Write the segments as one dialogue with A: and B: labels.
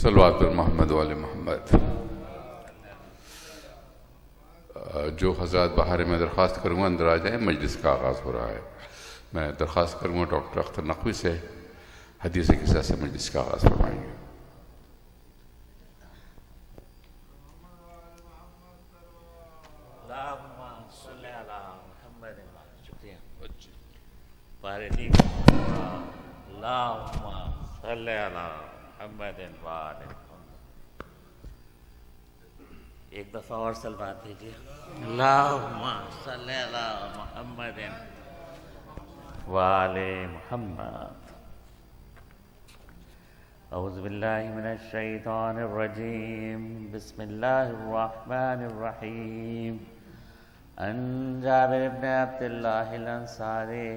A: صلوات محمد وعلی محمد۔ جو حضرات باہر میں درخواست کروں گا اندر آ جائیں، مجلس کا آغاز ہو رہا ہے۔ میں درخواست کروں گا ڈاکٹر اختر نقوی سے حدیث قصہ سے مجلس کا آغاز فرمائیں گے۔
B: اللہم صلی علی محمد وآل محمد۔ ایک دفعہ اور سلوات دیجیے۔ اللہم صلی علی محمد وآل محمد۔ اعوذ باللہ من الشیطان الرجیم، بسم اللہ الرحمن الرحیم۔ عن جابر بن عبد اللہ الانصاری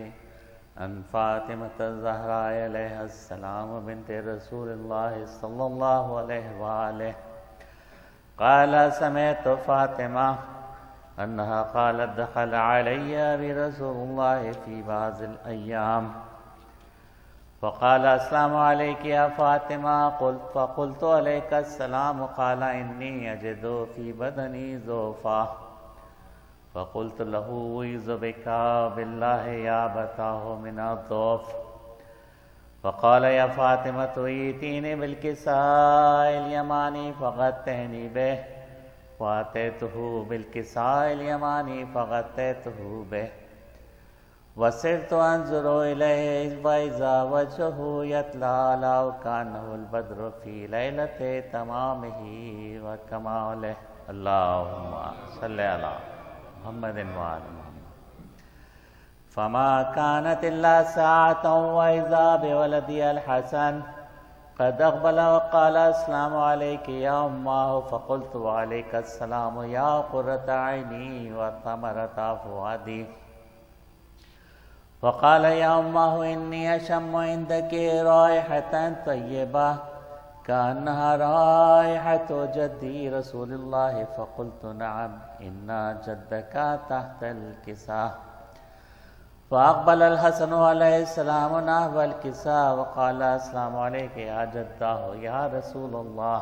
B: عن فاطمة الزہراء علیہ السلام بنت رسول اللہ صلی اللہ علیہ وآلہ قال سمعت فاطمہ انہا قالت دخل علی برسول اللہ فی بعض الایام فقال السلام علیک یا فاطمہ فقلت علیک السلام قال انی اجد فی بدنی ضعفا فقلت له اعوذ بک باللہ یا بتاه من الضعف فقال یا فاطمة ائتینی بالکساء الیمانی فغطینی بہ فاتیته بالکساء الیمانی فغطیته بہ وصرت انظر الیہ فاذا وجهه یتلی علی کانه البدر فی لیلۃ تمامہ وکمالہ۔ اللہم صلی علی محمد وآل محمد۔ فما كانت إلا ساعة وإذا بولدي الحسن قد أقبل وقال السلام عليك يا أمه فقلت وعليك السلام يا قرة عيني وثمرة فؤادي فقال يا أمه إني أشم عندك رائحة طيبة كأنها رائحة جدي رسول الله فقلت نعم إن جدك تحت الكساء فأقبل الحسن عليه السلام نحو الكساء وقال السلام عليك يا جداه يا رسول الله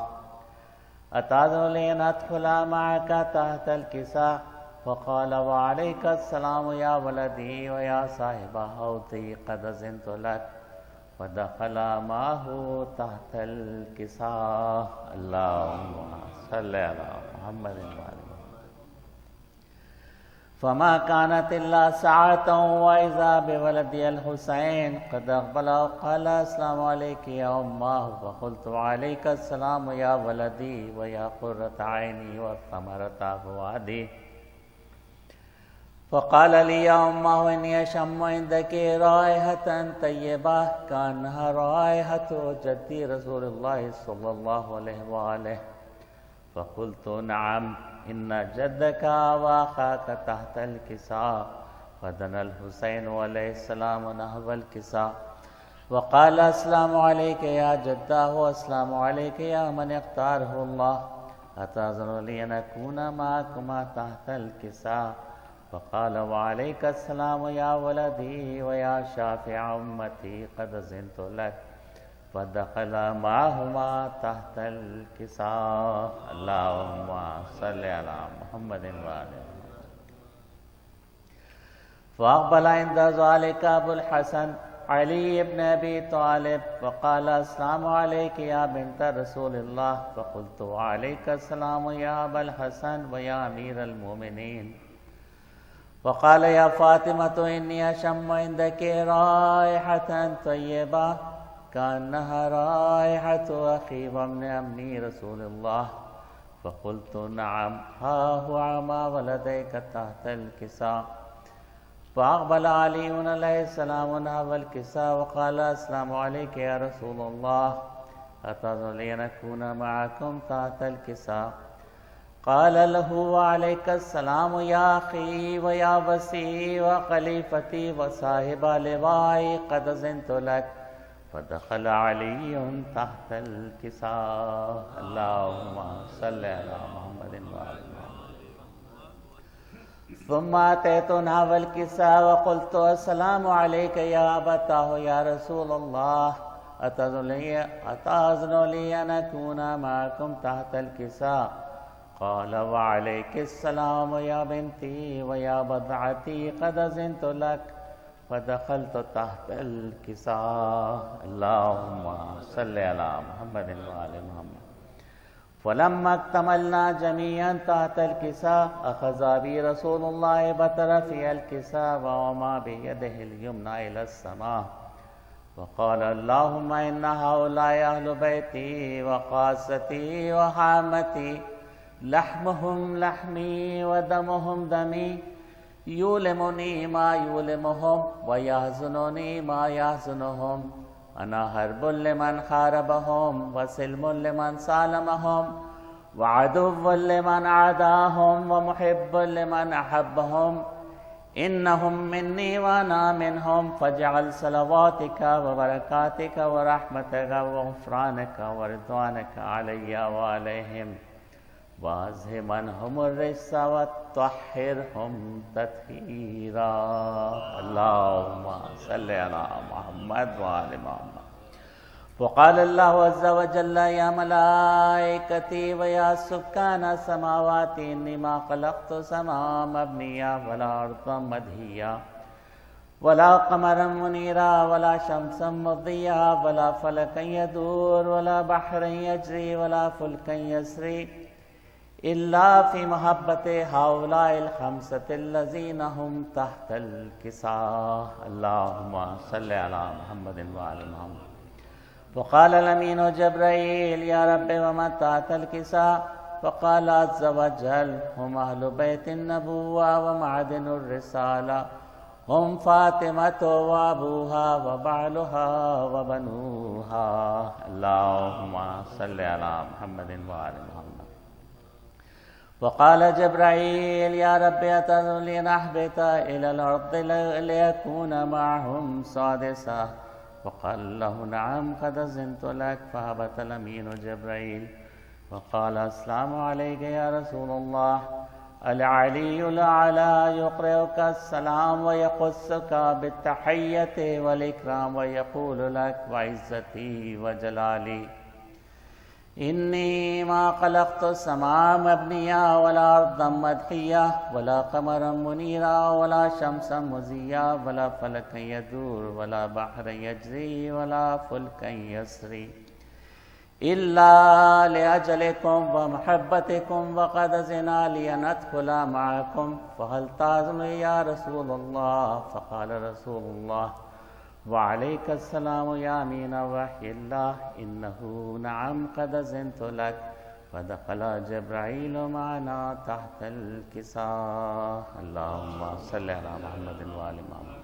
B: أتأذن لي أن أدخل معك تحت الكساء فقال وعليك السلام يا ولدي ويا صاحب حوضي قد أذنت لك ودخل معه تحت الكساء۔ اللهم صل على محمد وآل محمد۔ فما كانت إلا ساعة وإذا بولدي الحسين قد أقبل وقال السلام عليك يا أمه فقلت وعليك السلام يا ولدي ويا قرة عيني وثمرة فؤادي فقال لي يا أمه إني أشم عندك رائحة طيبة كأنها رائحة جدي رسول الله صلى الله عليه وآله فقلت نعم إن جدك وأخاك تحت الكساء فدنا الحسين عليه السلام نحو الكساء وقال السلام عليك يا جداه والسلام عليك يا من اختاره الله أتأذن لي أن أكون معكما تحت الكساء فقال وعليك السلام يا ولدي ويا شافع أمتي قد أذنت لك فدخل معهما تحت الكساء۔ اللهم صل على محمد وآل محمد۔ فأقبل عند ذلك أبو الحسن علي بن أبي طالب فقال السلام عليك يا بنت رسول الله فقلت وعليك السلام يا أبا الحسن ويا أمير المؤمنين وقال يا فاطمة إني أشم عندك رائحة طيبة كأنها رائحة أخي وابن عمي رسول الله فقلت نعم ها هو مع ولديك تحت الكساء فأقبل علي عليه السلام نحو الكساء وقال السلام عليك يا رسول الله أتأذن لي أن أكون معكم تحت الكساء قال له وعليك السلام يا أخي ويا وسي وخليفتي وصاحب لوائي قد أذنت لك فدخل علي تحت الكساء۔ اللهم صل على محمد وآل محمد۔ ثم أتيت نحو الكساء وقلت السلام عليك يا أبتاه يا رسول الله أتأذن لي أن أكون معكم تحت الكساء؟ قال وعليك السلام يا بنتي ويا بضعتي قد أذنت لك، فدخلت تحت الكساء. اللهم صل على محمد وآل محمد. فلما اكتملنا جميعا تحت الكساء أخذ بي رسول الله بطرفي الكساء ووضع بيده اليمنى إلى السماء وقال اللهم إن هؤلاء أهل بيتي وخاصتي وحامتي، لحمهم لحمي ودمهم دمي، يؤلمني ما يؤلمهم ويحزنني ما يحزنهم. أنا حرب لمن حاربهم وسلم لمن سالمهم وعدو لمن عاداهم ومحب لمن أحبهم. إنهم مني وأنا منهم، فاجعل صلواتك وبركاتك ورحمتك وغفرانك ورضوانك علي وعليهم، وأذهب عنهم الرجس وطهرهم تطهيرا. اللهم صل على محمد وآل محمد. وقال الله عز وجل يا ملائكتي ويا سكان السماوات إني ما خلقت سماء مبنيا ولا أرضا مدهيا ولا قمرا منيرا ولا شمسا مضيا ولا فلكا يدور ولا بحرا يجري ولا فلكا يسري إلا في محبة هؤلاء الخمسة الذين هم تحت الكساء. اللهم صل على محمد وآل محمد. فقال الأمين جبرائيل يا رب ومن تحت الكساء؟ فقال عز وجل هم أهل بيت النبوة ومعدن الرسالة، هم فاطمة وأبوها وبعلها وبنوها. اللهم صل على محمد وآل محمد. وقال جبرائيل يا رب أتذن لنحبط إلى الأرض ليكون معهم سادسا؟ فقال له نعم قد أذنت لك. فهبط الأمين جبرائيل وقال السلام عليك يا رسول الله. العلي الأعلى يقرئك السلام ويقصك بالتحية والإكرام ويقول لك وعزتي وجلالي إني ما خلقت السماء مبنية ولا أرضا مدحية ولا قمرا منيرا ولا شمسا مزيا ولا فلكا يدور ولا بحرا يجري ولا فلكا يسري إلا لأجلكم ومحبتكم، وقد أذن لي أن أدخل معكم، فهل تأذن يا رسول الله؟ فقال رسول الله وعليك السلام يا أمين وحي الله، إنه نعم قد أذنت لك. فدخل جبرائيل معنا تحت الكساء. اللهم صل على محمد وآل محمد.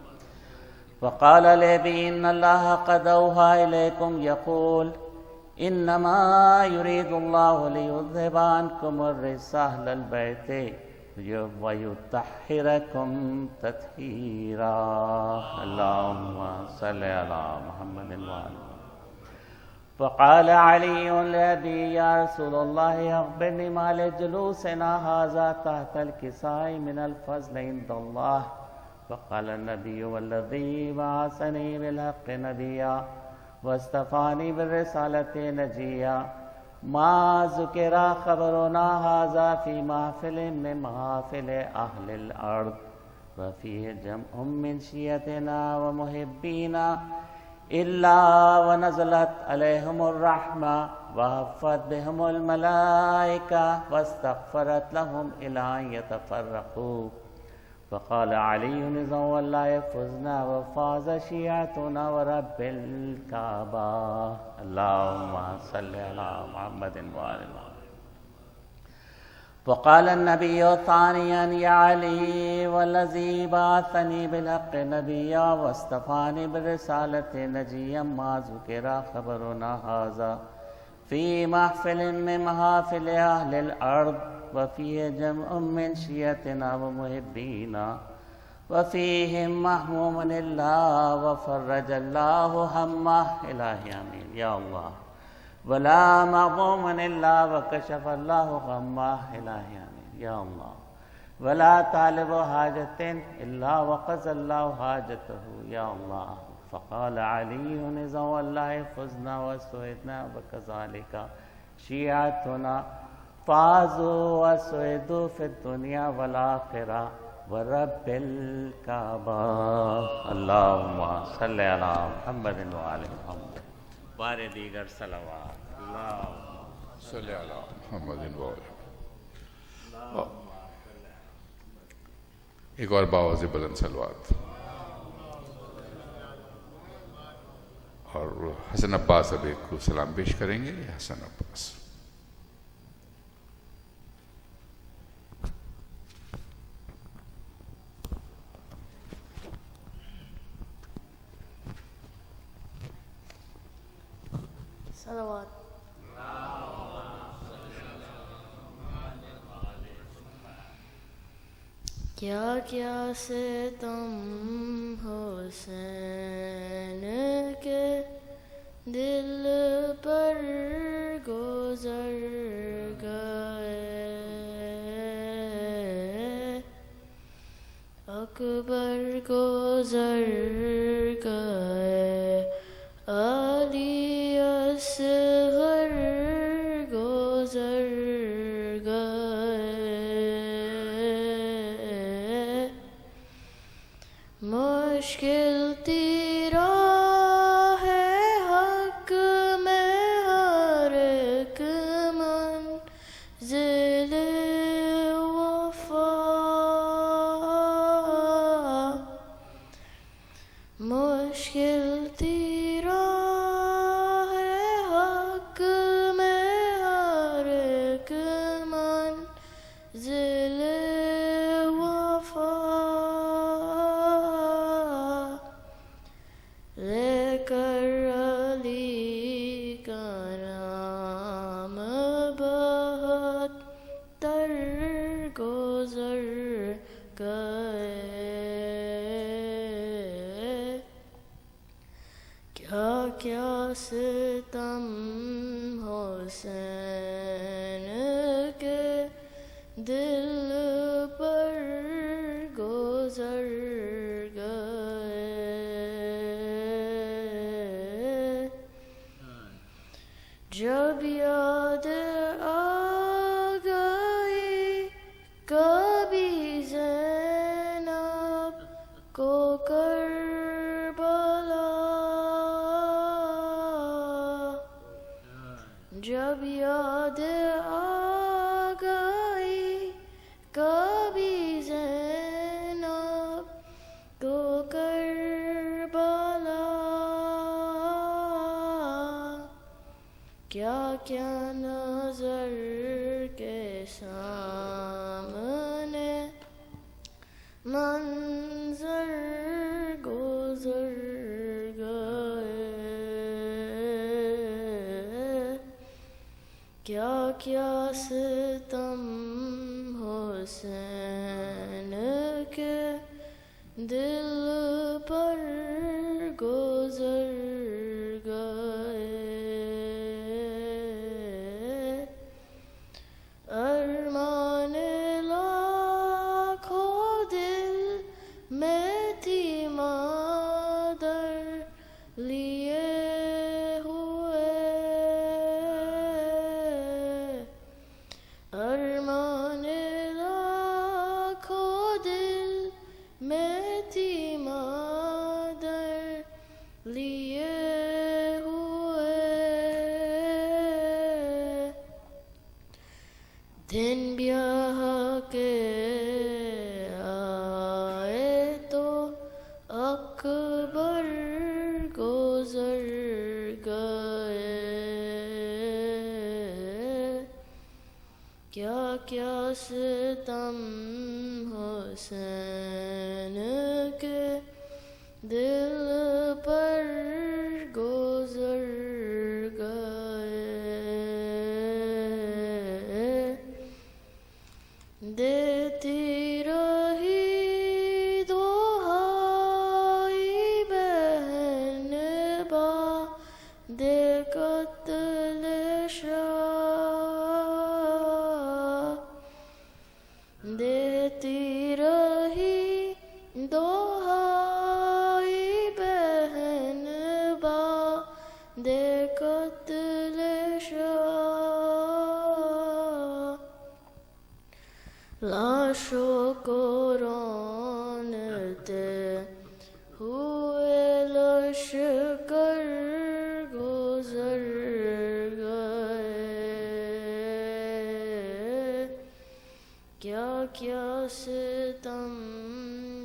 B: فقال لي إن الله قد أوحى إليكم يقول إنما يريد الله ليذهب عنكم الرجس أهل البيت ويطهركم تطهيرا. اللهم صل على محمد وآل محمد. فقال علي لأبي يا رسول الله أخبرني ما لجلوسنا هذا تحت الكساء من الفضل عند الله. فقال النبي والذي بعثني بالحق نبيا واصطفاني بالرسالة نجيا ما ذكر خبرنا هذا في محفل من محافل أهل الأرض وفيه جمع من شيعتنا ومحبينا إلا ونزلت عليهم الرحمة وحفت بهم الملائكة واستغفرت لهم إلى أن يتفرقوا. فقال علي إذا والله فزنا وفاز شيعتنا ورب الكعبة. اللهم صل على محمد وآل محمد. وقال النبي ثانيا يا علي والذي بعثني بالحق نبيا واصطفاني بالرسالة نجيا ما ذكر خبرنا هذا في محفل من محافل أهل الأرض وفيه جمع من شيعتنا ومحبينا وفيهم محموم الله وفرج الله همه. إلهي آمين يا الله. ولا مغموم إلا وكشف الله غمه. إلهي آمين يا الله. ولا طالب حاجة إلا وقضى الله حاجته يا الله. فقال علي إذا والله فزنا وسعدنا وكذلك شيعتنا فازوا وسعدوا في الدنيا والآخرة ورب الكعبة. اللهم صل على محمد وآل محمد. بار دیگر صلوات. اللهم
A: صلی علی محمد و آل. ایک اور باواز بلند صلوات. اور حسن عباس اب ایک کو سلام پیش کریں گے. حسن عباس.
C: صلوات. کیا کیا ستم حسین کے دل پر گزر گئے، اکبر گزر گئے، علی اصغر گزر گئے، مشکل تیرا ہے حق میں ہر ایک منزل وفا، مشکل تیرا ہے حق میں ہر ایک منزل وفا، لے کر علی کا نام بہت تر گزر گئے، کیا کیا ستم حسین کے دل پر گزر گئے، جب یاد آ گئی کبھی زینب کو کربلا، جب یاد آ گئی کبھی زینب کو کربلا، کیا کیا نظر کے سامنے منظر گزر گئے، کیا کیا ستم حسین کے دل پر گزر گئے، ارمان لاکھوں دل میں تھی مادر لیے ہوئے، ارمان لاکھوں دل میں تھی مادر لیے ہوئے، دن بیاہ کے آئے تو اکبر گزر گئے، کیا کیا ستم حسین کے دل پر گزر گئے، دیتی رہی دہائی بہن بعد قتل شاہ، دیتی رہی دہائی بہن ناشکرانتے ہوئے لشکر گزر گئے، کیا کیا ستم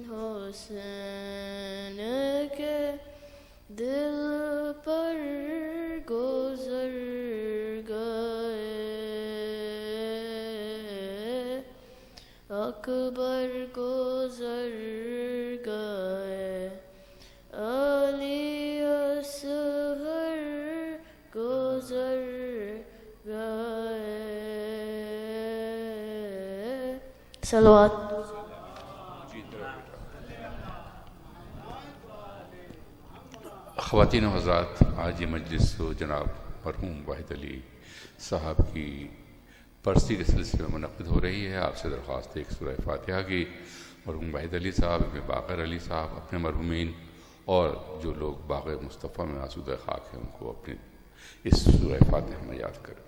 C: حسین کے دل پر گزر گئے، اکبر گزر گئے، علی اصغر گزر گئے۔ صلوات۔
A: خواتین و حضرات، آج یہ مجلس جناب مرحوم واحد علی صاحب کی برسی کے سلسلے میں منعقد ہو رہی ہے۔ آپ سے درخواست ہے ایک سورہ فاتحہ کی مرحوم واحد علی صاحب، ابن باقر علی صاحب، اپنے مرحومین اور جو لوگ باغ مصطفیٰ میں آسودہ خاک ہیں ان کو اپنی اس سورہ فاتحہ میں یاد کریں۔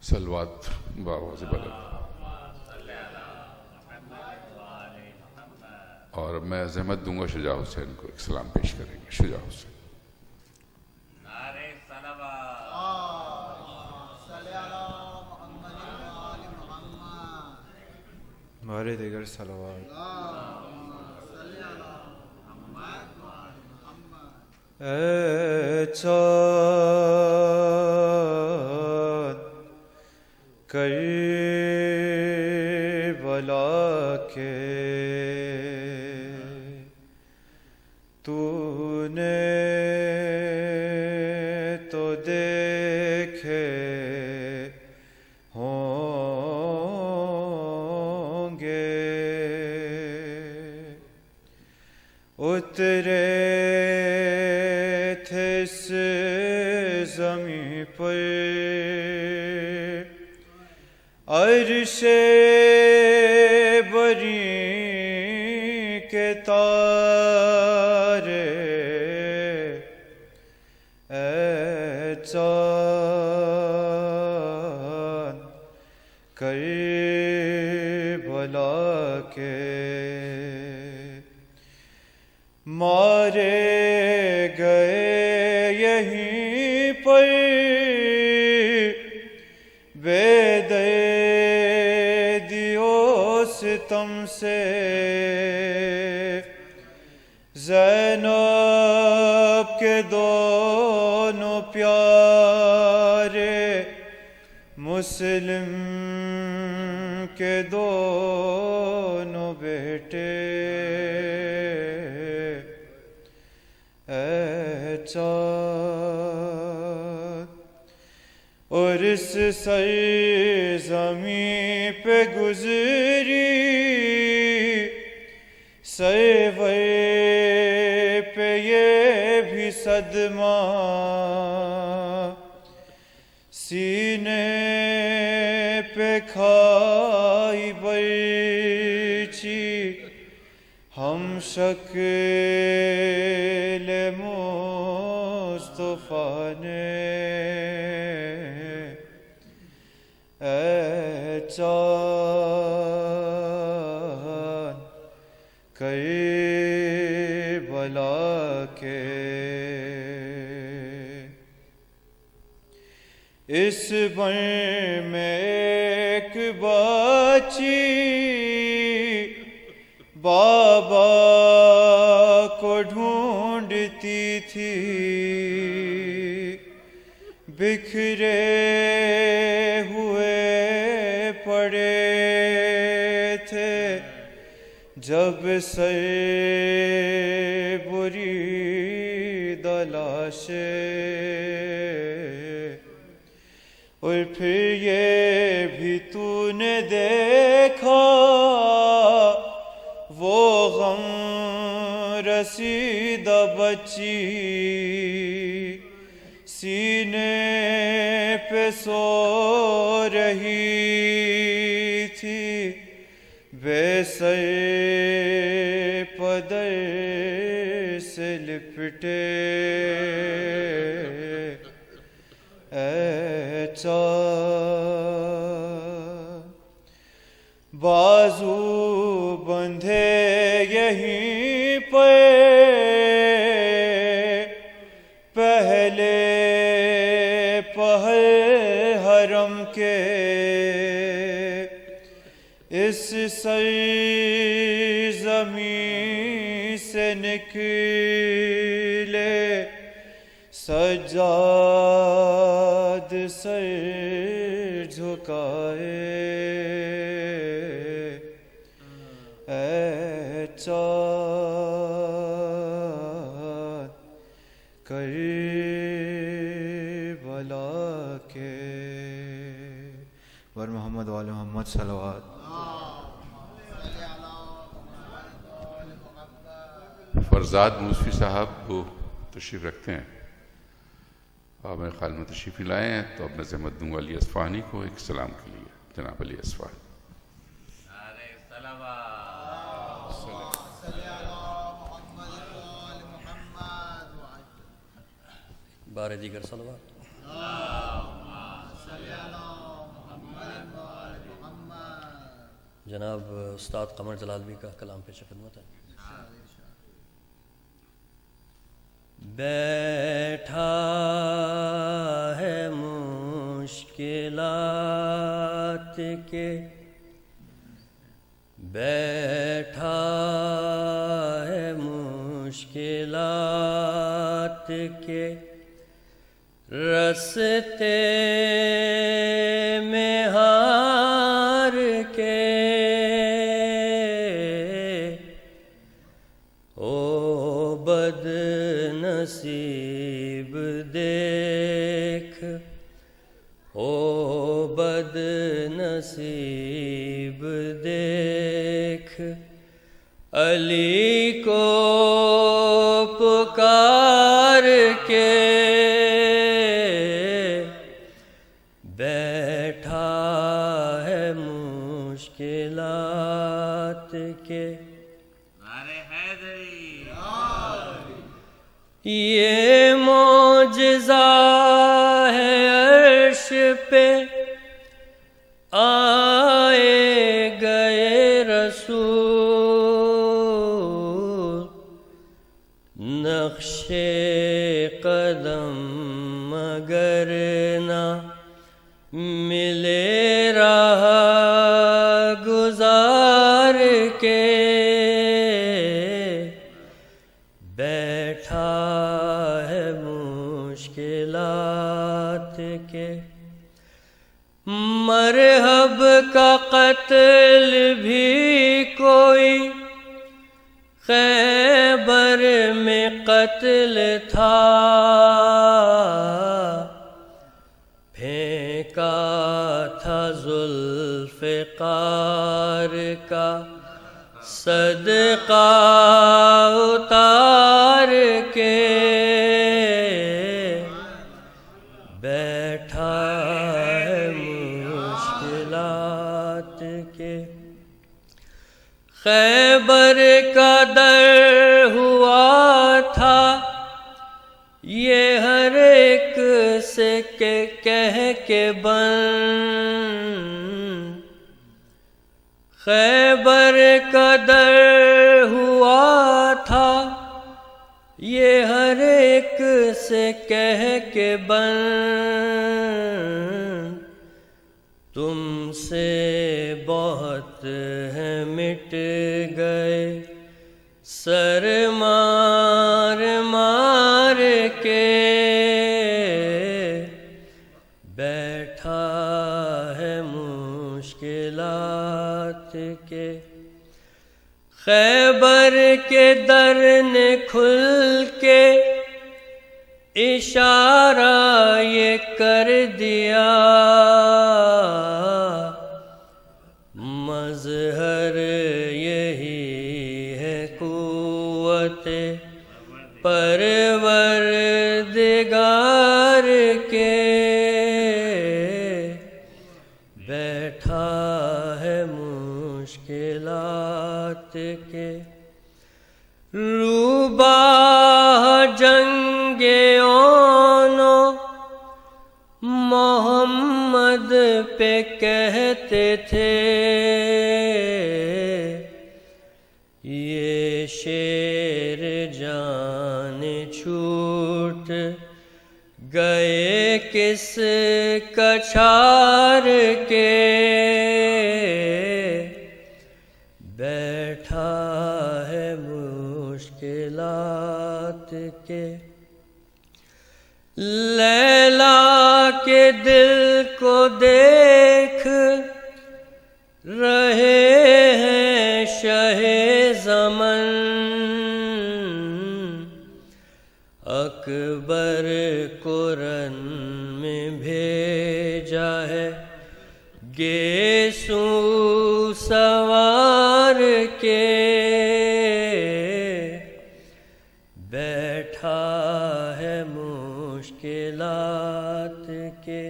A: صلوات بآواز بلند۔ اور میں زحمت دوں گا شجاع حسین کو ایک سلام پیش کریں گے۔ شجاع حسین۔
D: نعرہ صلوات۔
E: ہمارے دیگر صلوات۔ اے چاند کربلا کے تو نے تو دیکھے ہوں گے، اترے تھے اس زمین پر عرش بری کے تارے، اے چاند کربلا کے مارے گئے یہیں پر بے دردیوں ستم سے، زینب کے دونوں پیارے، مسلم کے دونوں بیٹے، اے چاند اور اس سرزمین پہ گزری، سرور پہ یہ بھی صدمہ، سینے پہ کھائی برچی ہم شکل مصطفیٰ نے، اے چاند کربلا کے اس بن میں ایک باچی بابا کو ڈھونڈتی تھی، بکھرے ہوئے پڑے تھے جب سے بری دلاشیں، اور پھر یہ بھی تو نے دیکھا وہ غم رسیدہ بچی، سینے پہ سو رہی تھی بے سر پدر سے لپٹے اے چاند بازو بندھے یہیں پہ پہلے پہر حرم کے اس سرزمین سے نکلے سجاد سر جھکائے اے چاند کربلا کے ور محمد وآل محمد صلوات.
A: فرزاد موسفی صاحب وہ تشریف رکھتے ہیں. آپ میرے خیال میں تشریف لائے ہیں تو اب میں ذمت دوں گا علی اصفہانی کو ایک سلام کے لیے. جناب علی اصفہانی.
D: نعرہ صلوات.
F: بار دیگر صلوات. جناب استاد قمر جلال بھی کا کلام پیش خدمت ہے. بیٹھا ہے مشکلات کے بیٹھا ہے مشکلات کے رستے میں ہار کے او بد نصیب دیکھ او بد نصیب دیکھ علی کو پکار کے بیٹھا ہے مشکلات کے.
D: نعرہ حیدری.
F: یہ معجزہ ہے عرش پہ آئے گئے رسول نقش قدم مگر نہ ملے راہ گزار کے بیٹھا ہے مشکلات کے. مرحب کا قتل بھی کوئی خیبر میں قتل تھا پھینکا تھا ذوالفقار کا صدقہ اتار کے بیٹھا ہے مشکلات کے. خیبر کا در ہوا تھا یہ ہر ایک سے کہہ کے بند خیبر کا در ہوا تھا یہ ہر ایک سے کہہ کے بند تم سے بہت ہے مٹ گئے سر مار مار کے بیٹھا ہے مشکلات کے. خیبر کے در نے کھل کے اشارہ یہ کر دیا مظہر یہی ہے قوت پروردگار محمد پہ کہتے تھے یہ شیر جان چھوٹ گئے کس کچھار کے، بیٹھا ہے مشکلات کے، لیلا کے دل کو دیکھ رہے ہیں شہ زمن، اکبر قرآن میں بھیجا ہے گیسو سوار کے، بیٹھا ہے مشکلات کے،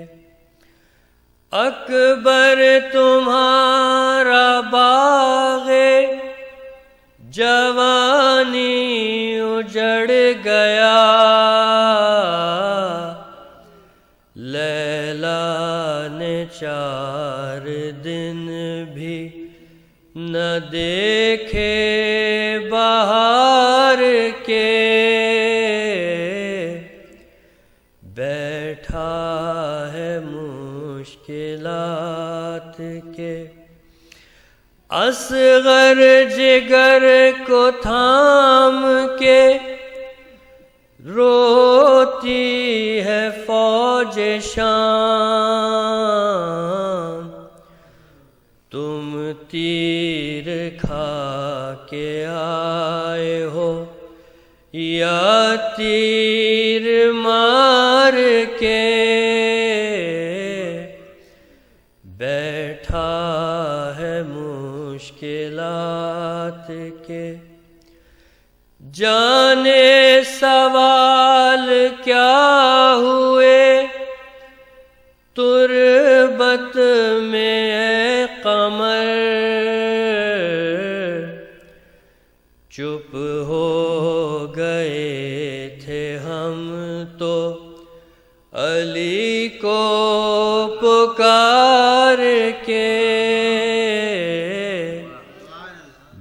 F: اکبر تمہارا باغ جوانی اجڑ گیا، لیلا نے 4 دن بھی نہ دیکھے بہار کے، بیٹھا ہے مشکلات کے، اصغر جگر کو تھام کے روتی ہے فوج شام، تم تیر کھا کے آئے ہو یا تیر مار کے، بیٹھا ہے مشکلات کے، جانے سوال کیا ہوئے تربت میں اے قمر، چپ ہو گئے تھے ہم تو علی کو پکار کے،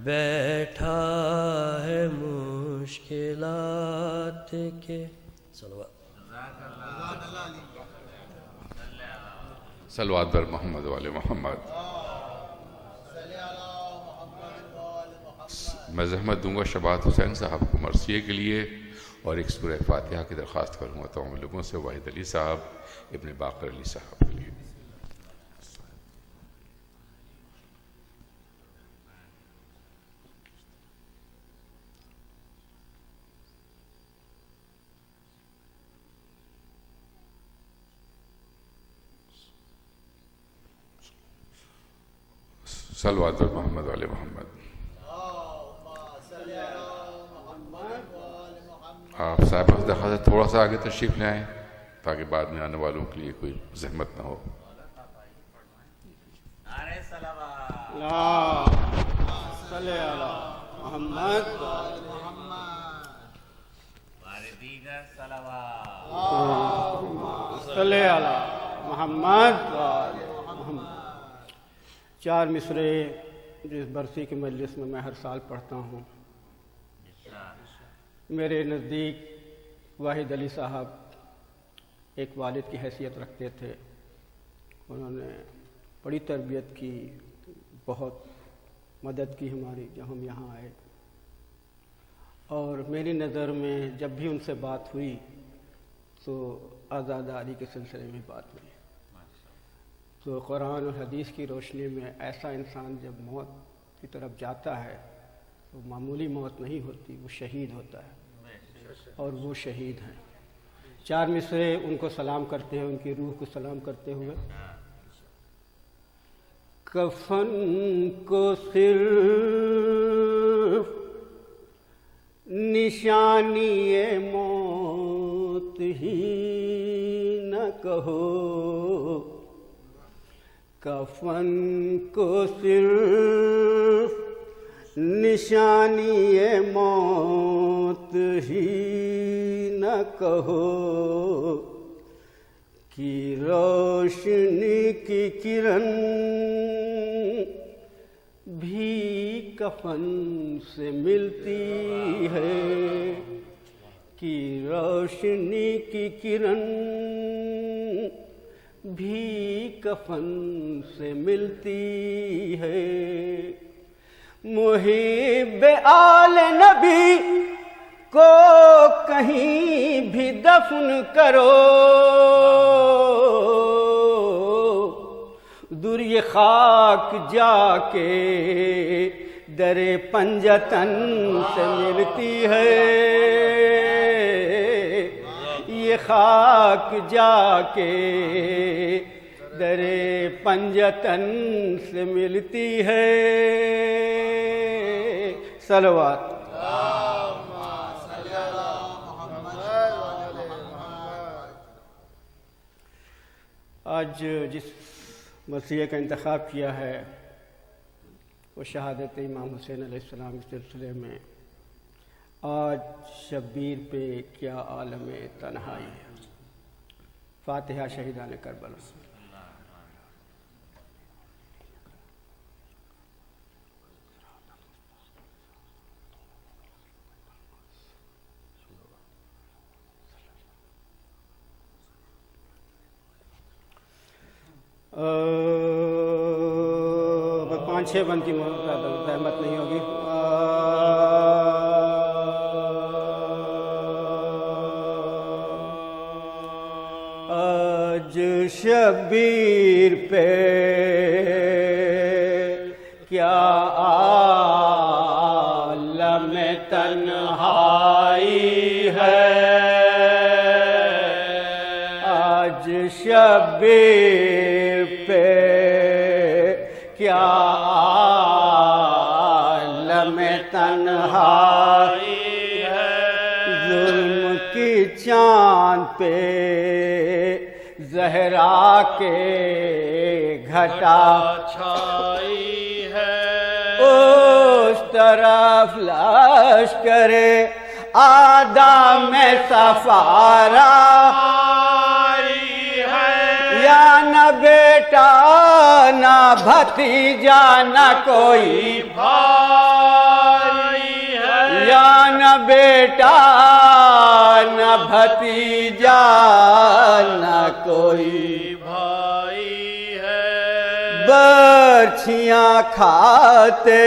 F: بیٹھا ہے مشکلات کے،
A: صلوات بر محمد والے محمد۔ میں زحمت دوں گا شبات حسین صاحب کو مرثیے کے لیے اور ایک سورہ فاتحہ کی درخواست کروں گا تمام لوگوں سے، واحد علی صاحب، ابن باقر علی صاحب کے لیے۔ صلوات بر محمد والے محمد۔ آپ صاحب درخواست تھوڑا سا آگے تشریف لے آئیں تاکہ بعد میں آنے والوں کے لیے کوئی زحمت نہ ہو۔
D: نعرہ صلوات،
G: صلی علی محمد،
D: واردیگر صلوات،
G: صلی علی محمد۔ 4 مصرے جس برسی کی مجلس میں میں ہر سال پڑھتا ہوں، میرے نزدیک واحد علی صاحب ایک والد کی حیثیت رکھتے تھے، انہوں نے بڑی تربیت کی، بہت مدد کی ہماری جب ہم یہاں آئے، اور میری نظر میں جب بھی ان سے بات ہوئی تو آزاداری کے سلسلے میں بات ہوئی، تو قرآن اور حدیث کی روشنی میں ایسا انسان جب موت کی طرف جاتا ہے تو معمولی موت نہیں ہوتی، وہ شہید ہوتا ہے، اور وہ شہید ہیں۔ 4 مصرے ان کو سلام کرتے ہیں، ان کی روح کو سلام کرتے ہوئے۔ کفن کو صرف نشانی موت ہی نہ کہو، کفن کو صرف نشانی موت ہی نہ کہو، کی روشنی کی کرن بھی کفن سے ملتی ہے، کی روشنی کی کرن بھی کفن سے ملتی ہے، محب آل نبی کو کہیں بھی دفن کرو، دور یہ خاک جا کے در پنجتن سے ملتی ہے، یہ خاک جا کے در پنجتن سے ملتی ہے۔ صلوات۔ آج جس مسیح کا انتخاب کیا ہے وہ شہادت امام حسین علیہ السلام کے سلسلے میں آج شبیر پہ کیا عالم تنہائی ہے۔ فاتحہ شہیدان کربلا۔ پانچ چھ بند کی زحمت نہیں ہوگی۔ آج شبیر پہ کیا عالم تنہائی ہے، آج شبیر پہ کیا عالم تنہائی ہے، ظلم کی چاند پہ زہرا کے گھٹا چھائی ہے، اس طرف لشکر آدم میں سفارا یا نہ بیٹا نہ بھتیجا نہ کوئی بھائی ہے، یا نہ بیٹا نہ بھتیجا نہ کوئی بھائی ہے، برچھیاں کھاتے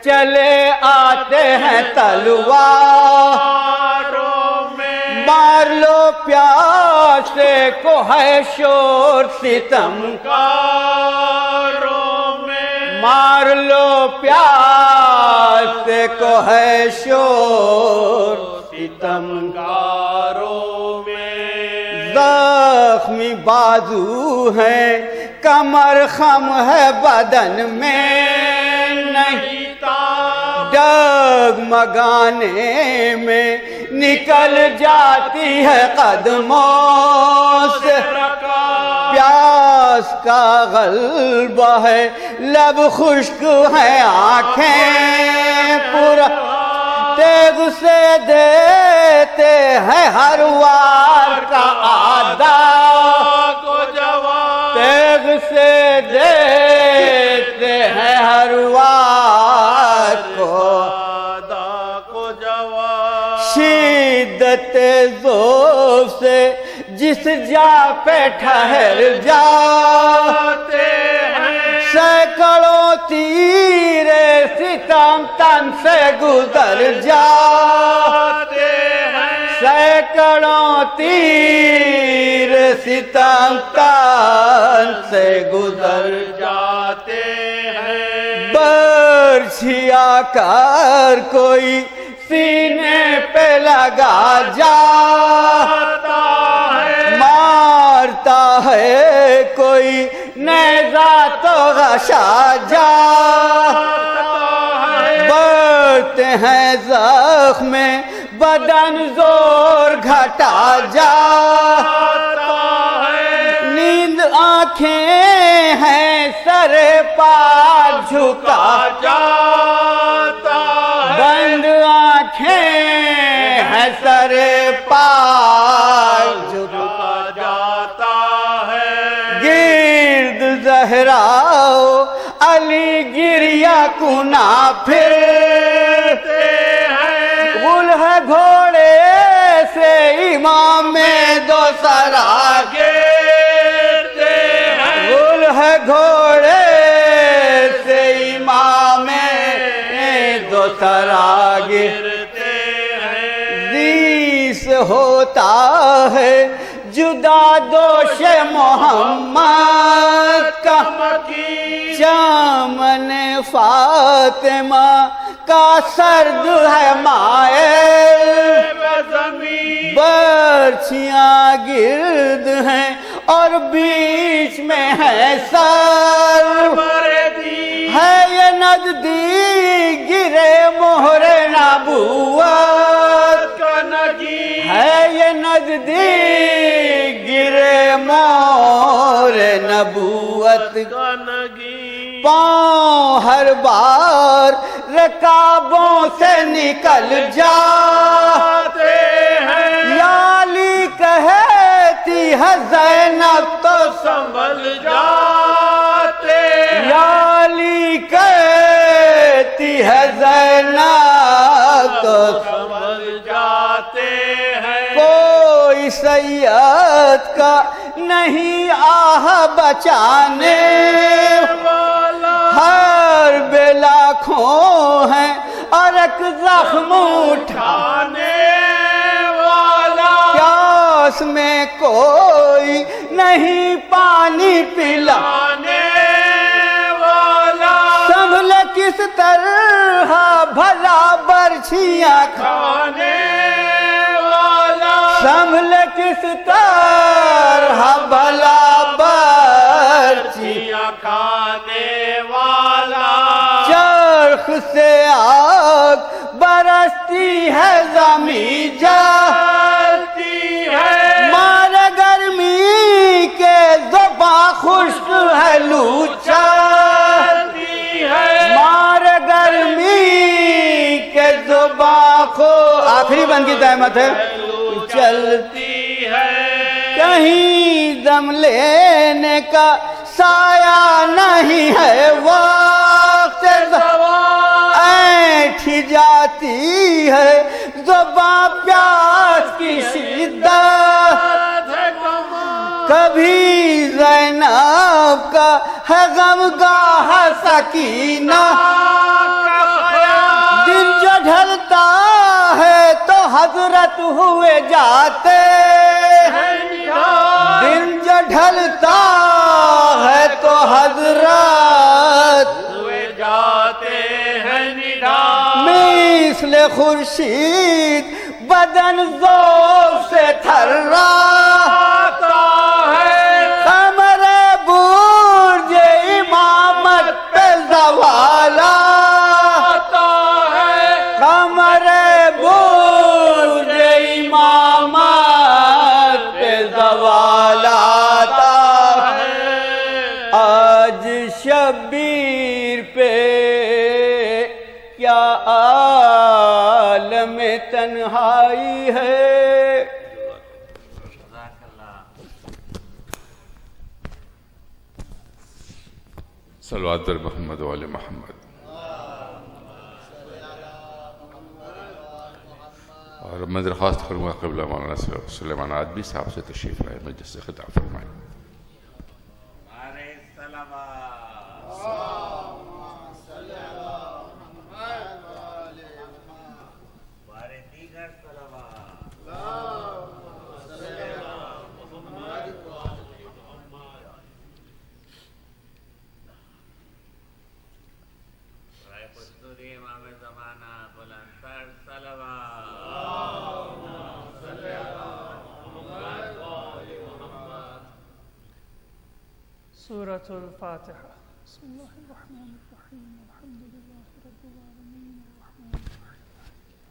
G: چلے آتے ہیں تلواروں میں، مار لو پیاسے کو ہے شور ستمکاروں میں، مار لو پیاسے کو ہے شور ستمکاروں میں، زخمی بازو ہیں کمر خم ہے بدن میں نہیں، ڈگمگانے میں نکل جاتی ہے قدموں سے، پیاس کا غلبہ ہے لب خشک ہے آنکھیں پورا، تیغ سے دیتے ہیں ہر وار کا آدھا کو جواب، تیغ سے دیتے ہیں ہر وار کو جواب، شدت ذوق سے جس جا پہ ٹھہر جاتے ہیں، سینکڑوں تیر ستم تن سے گزر جاتے ہیں، سینکڑوں تیر ستم تن سے گزر جاتے ہیں، برچھیا کر کوئی سینے پہ لگا جاتا ہے، مارتا ہے کوئی نیزہ تو غشا جاتا ہے، بڑھتے ہیں زخم بدن زور گھٹا جاتا ہے، نیند آنکھیں ہیں سر پار جھکا جاتا ہے، بند آنکھیں ہیں سر پار جھکا جاتا
H: زہراؤ علی گریہ کنا پھرتے ہیں، غل ہے گھوڑے سے امام دو سرا گرتے ہیں، غل ہے گھوڑے سے امام دو سرا گرتے ہیں، دیس ہوتا ہے جدا دوش محمد کا چامن فاطمہ کا سرد ہے مائل، برچیاں گرد ہیں اور بیچ میں ہے سر، ہے یہ نزدیک گرے مہر نبوت کا نگی، ہے یہ نزدیک گرے مہر نبوت کا نگی، پاؤں ہر بار رکابوں سے نکل جاتے ہیں، یالی کہتی ہے زینب تو سنبھل جاتے، یالی کہتی ہے زینب تو سنبھل جاتے ہیں، کوئی سید کا نہیں آہ بچانے والا، ہر بے لاکھوں ہیں اور ایک زخم اٹھانے والا، پیاس میں کوئی نہیں پانی پلانے والا، سنبھل کس طرح بھلا برچھیاں کھانے والا، سنبھل کس طرح بھلا برچھیاں کھانے والا، چرخ سے آگ برستی ہے زمین جلتی ہے، مار گرمی کے زباں خشک ہے لو چلتی ہے، مار گرمی کے زباں کو آخری بند کی زحمت ہے چلتی ہے، کہیں دم لینے کا سایہ نہیں ہے وقت ایٹھی جاتی ہے زباں پیاس کی شدت، کبھی زینب کا ہے غمگاہ سکینہ، دن جو ڈھلتا ہے تو حضرت ہوئے جاتے ہیں، دن جو ڈھلتا ہے تو حضرت ہوئے جاتے ہیں، مثل خورشید بدن ذوق سے تھراتا ہے، قمر برج امامت پہ زوال آتا ہے، قمر برج امامت پہ زوال آتا ہے، آج شبیر پہ کیا عالم تنہائی ہے،
A: صلوات در محمد و آل محمد۔ اور میں درخواست کروں گا قبلہ مولانا سلیمان عادبی صاحب سے تشریف لائے، مجلس سے خطاب فرمائیں۔
I: سورة الفاتحة۔ بسم الله الرحمن الرحيم، الحمد لله رب العالمين، الرحمن الرحيم،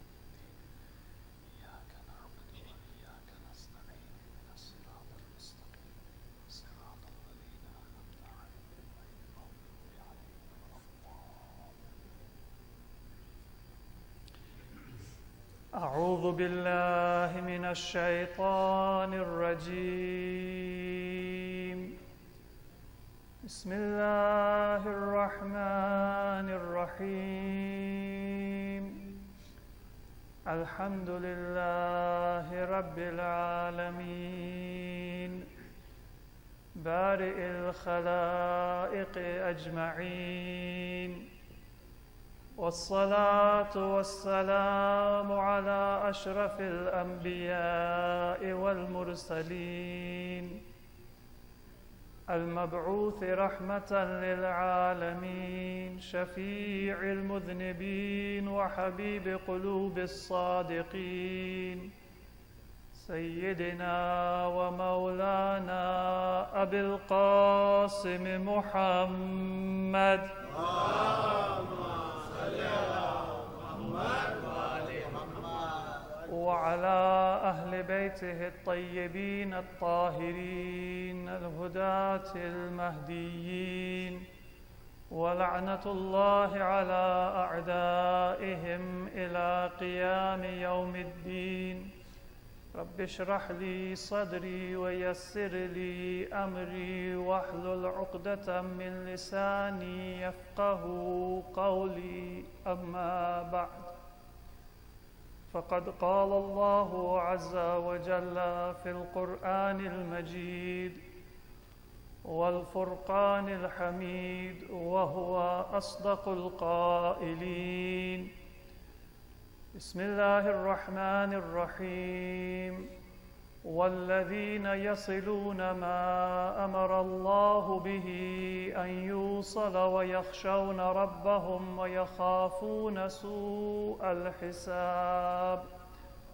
I: إياك نعبد وإياك نستعين، اهدنا الصراط المستقيم، صراط الذين أنعمت عليهم غير المغضوب عليهم ولا الضالين. أعوذ بالله من الشيطان الرجيم.
J: بسم الله الرحمن الرحيم الحمد لله رب العالمين بارئ الخلائق أجمعين والصلاة والسلام على أشرف الأنبياء والمرسلين المبعوث رحمة للعالمين شفيع المذنبين وحبيب قلوب الصادقين سيدنا ومولانا أبي القاسم محمد وعلى أهل بيته الطيبين الطاهرين الهداة المهديين ولعنة الله على أعدائهم إلى قيام يوم الدين رب اشرح لي صدري ويسر لي أمري واحلل عقدة من لساني يفقه قولي أما بعد فقد قال الله عز وجل في القرآن المجيد والفرقان الحميد وهو أصدق القائلين بسم الله الرحمن الرحيم والذين يصلون ما أمر الله به أن يوصل ويخشون ربهم ويخافون سوء الحساب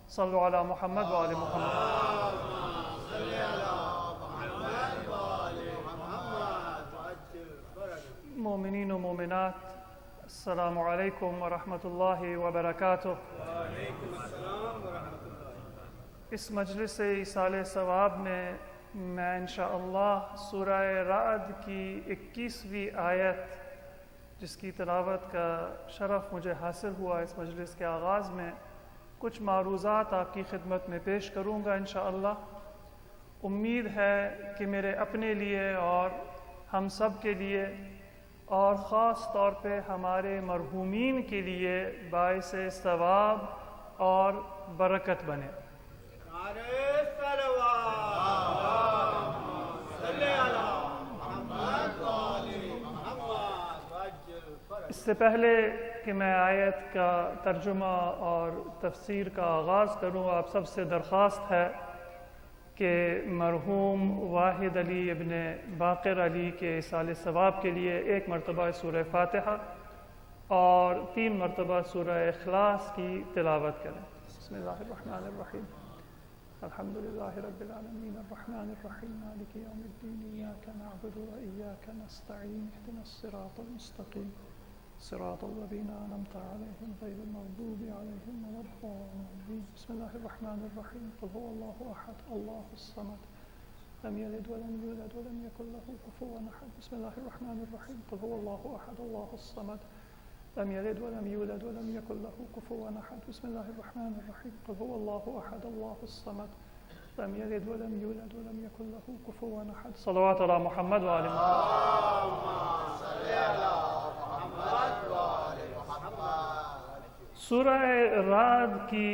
J: صلوا على محمد وآل محمد مومنین و مومنات السلام علیکم ورحمۃ اللہ وبرکاتہ۔ اس مجلس ایصال ثواب میں میں انشاءاللہ سورہ رعد کی 21ویں آیت جس کی تلاوت کا شرف مجھے حاصل ہوا اس مجلس کے آغاز میں، کچھ معروضات آپ کی خدمت میں پیش کروں گا انشاءاللہ۔ امید ہے کہ میرے اپنے لیے اور ہم سب کے لیے اور خاص طور پہ ہمارے مرحومین کے لیے باعث ثواب اور برکت بنے۔ اس سے پہلے کہ میں آیت کا ترجمہ اور تفسیر کا آغاز کروں، آپ سب سے درخواست ہے کہ مرحوم واحد علی ابن باقر علی کے ایصال ثواب کے لیے 1 مرتبہ سورہ فاتحہ اور 3 مرتبہ سورہ اخلاص کی تلاوت کریں۔ بسم اللہ الرحمن الرحیم الحمد للہ رب العالمین الرحمن الرحیم مالک یوم الدین ایاک نعبد و ایاک نستعین اهدنا الصراط المستقیم صراط الذین انعمت علیہم غیر المغضوب علیہم ولا الضالین۔ بسم اللہ الرحمن الرحیم قل هو اللہ احد اللہ الصمد لم یلد ولم یولد ولم یکن له کفوا احد۔ بسم اللہ الرحمن الرحیم قل هو اللہ احد اللہ الصمد لم يلد ولم يولد ولم يكن له كفوا أحد۔ بسم الله الرحمن الرحيم قل هو الله أحد الله الصمد لم يلد ولم يولد ولم يكن له كفوا أحد۔ صلوات على محمد وآل محمد۔ سورہ رعد کی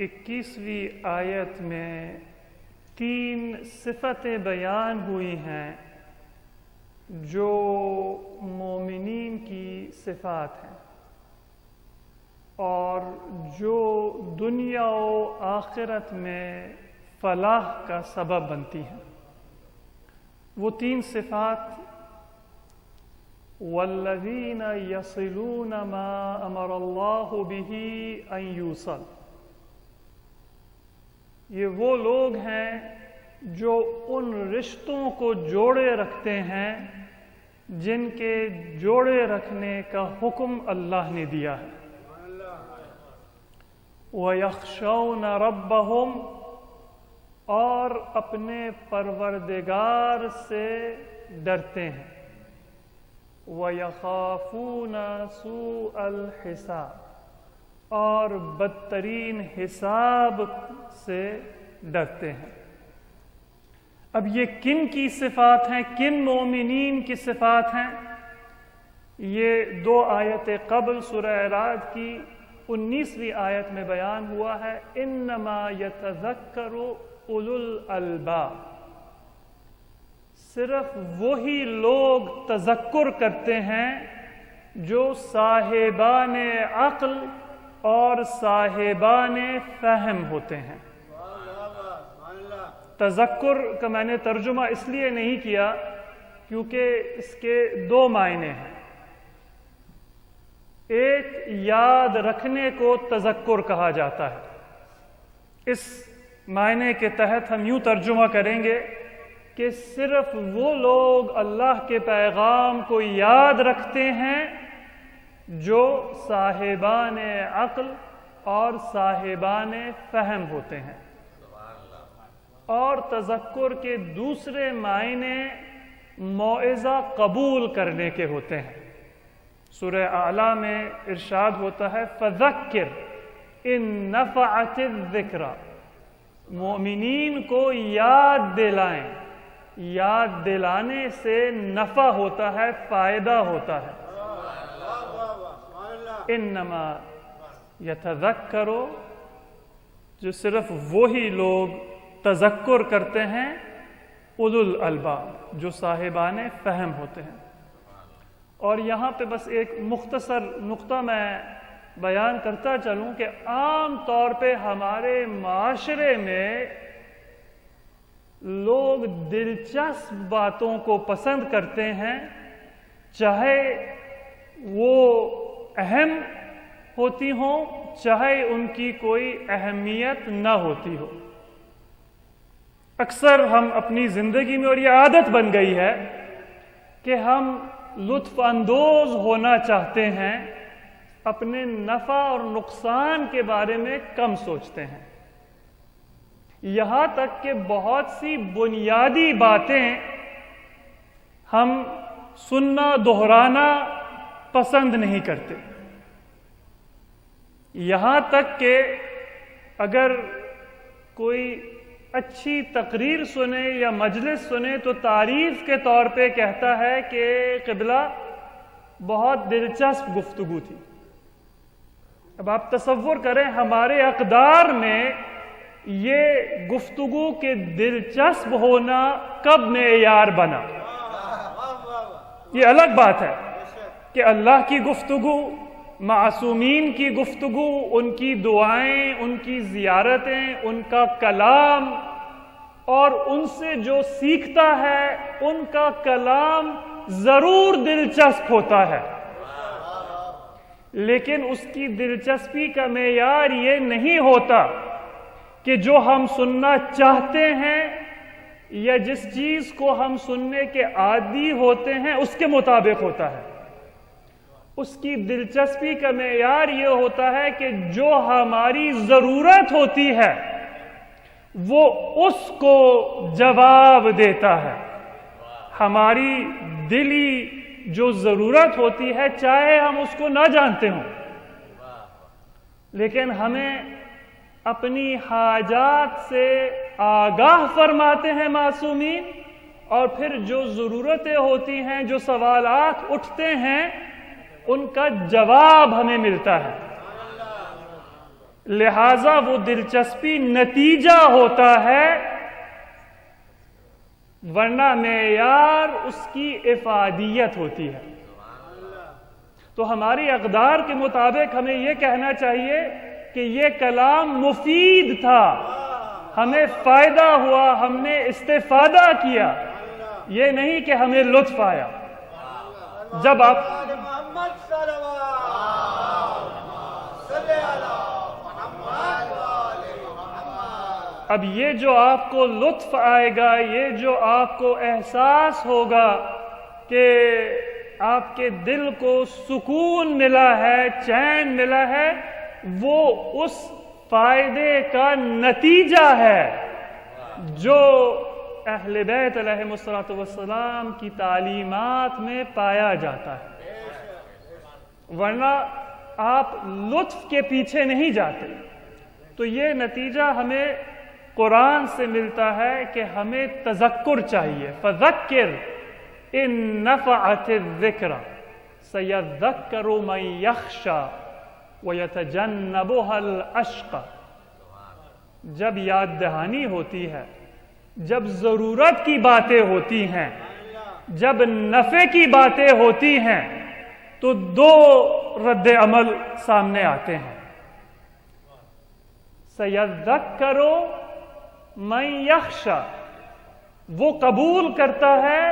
J: 21ویں آیت میں 3 صفتیں بیان ہوئی ہیں جو مومنین کی صفات ہیں اور جو دنیا و آخرت میں فلاح کا سبب بنتی ہیں۔ وہ 3 صفات والذین یصلون ما امر اللہ بہ ان یوصل، یہ وہ لوگ ہیں جو ان رشتوں کو جوڑے رکھتے ہیں جن کے جوڑے رکھنے کا حکم اللہ نے دیا ہے۔ وَيَخْشَوْنَ رَبَّهُمْ، اور اپنے پروردگار سے ڈرتے ہیں۔ وَيَخَافُونَ سُوءَ الْحِسَابِ، اور بدترین حساب سے ڈرتے ہیں۔ اب یہ کن کی صفات ہیں، کن مومنین کی صفات ہیں؟ یہ 2 آیت قبل سورہ اعراض کی 19ویں آیت میں بیان ہوا ہے، انما یتذکر اولو الالباب، صرف وہی لوگ تذکر کرتے ہیں جو صاحبان عقل اور صاحبان فہم ہوتے ہیں۔ تذکر کا میں نے ترجمہ اس لیے نہیں کیا کیونکہ اس کے 2 معنی ہیں۔ ایک، یاد رکھنے کو تذکر کہا جاتا ہے، اس معنی کے تحت ہم یوں ترجمہ کریں گے کہ صرف وہ لوگ اللہ کے پیغام کو یاد رکھتے ہیں جو صاحبان عقل اور صاحبان فہم ہوتے ہیں۔ اور تذکر کے دوسرے معنی موعظہ قبول کرنے کے ہوتے ہیں۔ سورہ اعلیٰ میں ارشاد ہوتا ہے فذکر ان نفعت الذکریٰ، مومنین کو یاد دلائیں، یاد دلانے سے نفع ہوتا ہے، فائدہ ہوتا ہے۔ انما یتذکر، جو صرف وہی لوگ تذکر کرتے ہیں، اولو الالباب، جو صاحبان فہم ہوتے ہیں۔ اور یہاں پہ بس ایک مختصر نقطہ میں بیان کرتا چلوں کہ عام طور پہ ہمارے معاشرے میں لوگ دلچسپ باتوں کو پسند کرتے ہیں، چاہے وہ اہم ہوتی ہوں، چاہے ان کی کوئی اہمیت نہ ہوتی ہو۔ اکثر ہم اپنی زندگی میں، اور یہ عادت بن گئی ہے کہ ہم لطف اندوز ہونا چاہتے ہیں، اپنے نفع اور نقصان کے بارے میں کم سوچتے ہیں، یہاں تک کہ بہت سی بنیادی باتیں ہم سننا، دہرانا پسند نہیں کرتے، یہاں تک کہ اگر کوئی اچھی تقریر سنے یا مجلس سنے تو تعریف کے طور پہ کہتا ہے کہ قبلہ بہت دلچسپ گفتگو تھی۔ اب آپ تصور کریں ہمارے اقدار میں یہ گفتگو کے دلچسپ ہونا کب معیار بنا؟ یہ الگ بات ہے کہ اللہ کی گفتگو، معصومین کی گفتگو، ان کی دعائیں، ان کی زیارتیں، ان کا کلام، اور ان سے جو سیکھتا ہے ان کا کلام ضرور دلچسپ ہوتا ہے، لیکن اس کی دلچسپی کا معیار یہ نہیں ہوتا کہ جو ہم سننا چاہتے ہیں یا جس چیز کو ہم سننے کے عادی ہوتے ہیں اس کے مطابق ہوتا ہے۔ اس کی دلچسپی کا معیار یہ ہوتا ہے کہ جو ہماری ضرورت ہوتی ہے وہ اس کو جواب دیتا ہے، ہماری دلی جو ضرورت ہوتی ہے چاہے ہم اس کو نہ جانتے ہوں، لیکن ہمیں اپنی حاجات سے آگاہ فرماتے ہیں معصومین، اور پھر جو ضرورتیں ہوتی ہیں، جو سوالات اٹھتے ہیں، ان کا جواب ہمیں ملتا ہے۔ لہذا وہ دلچسپی نتیجہ ہوتا ہے، ورنہ معیار اس کی افادیت ہوتی ہے۔ تو ہماری اقدار کے مطابق ہمیں یہ کہنا چاہیے کہ یہ کلام مفید تھا، ہمیں فائدہ ہوا، ہم نے استفادہ کیا، یہ نہیں کہ ہمیں لطف آیا۔ جب آپ اب یہ جو آپ کو لطف آئے گا، یہ جو آپ کو احساس ہوگا کہ آپ کے دل کو سکون ملا ہے، چین ملا ہے، وہ اس فائدے کا نتیجہ ہے جو اہل بیت علیہم السلام کی تعلیمات میں پایا جاتا ہے، ورنہ آپ لطف کے پیچھے نہیں جاتے۔ تو یہ نتیجہ ہمیں قرآن سے ملتا ہے کہ ہمیں تذکر چاہیے. فذکر ان نفعت الذکر سیذکر من یخشی ویتجنبها الاشقی. جب یاد دہانی ہوتی ہے، جب ضرورت کی باتیں ہوتی ہیں، جب نفع کی باتیں ہوتی ہیں، تو دو رد عمل سامنے آتے ہیں. سیذکر من یخشی، وہ قبول کرتا ہے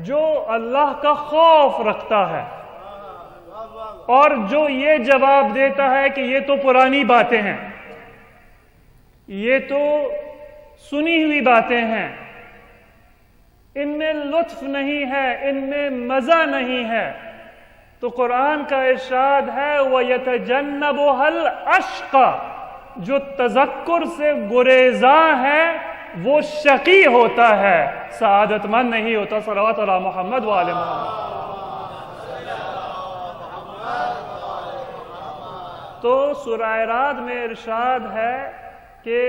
J: جو اللہ کا خوف رکھتا ہے، اور جو یہ جواب دیتا ہے کہ یہ تو پرانی باتیں ہیں، یہ تو سنی ہوئی باتیں ہیں، ان میں لطف نہیں ہے، ان میں مزہ نہیں ہے. تو قرآن کا ارشاد ہے وَيَتَجَنَّبُهَا الْأَشْقَى، جو تذکر سے گریزاں ہے وہ شقی ہوتا ہے، سعادت مند نہیں ہوتا. صلوات علی محمد وآل محمد. تو سورہ رعد میں ارشاد ہے کہ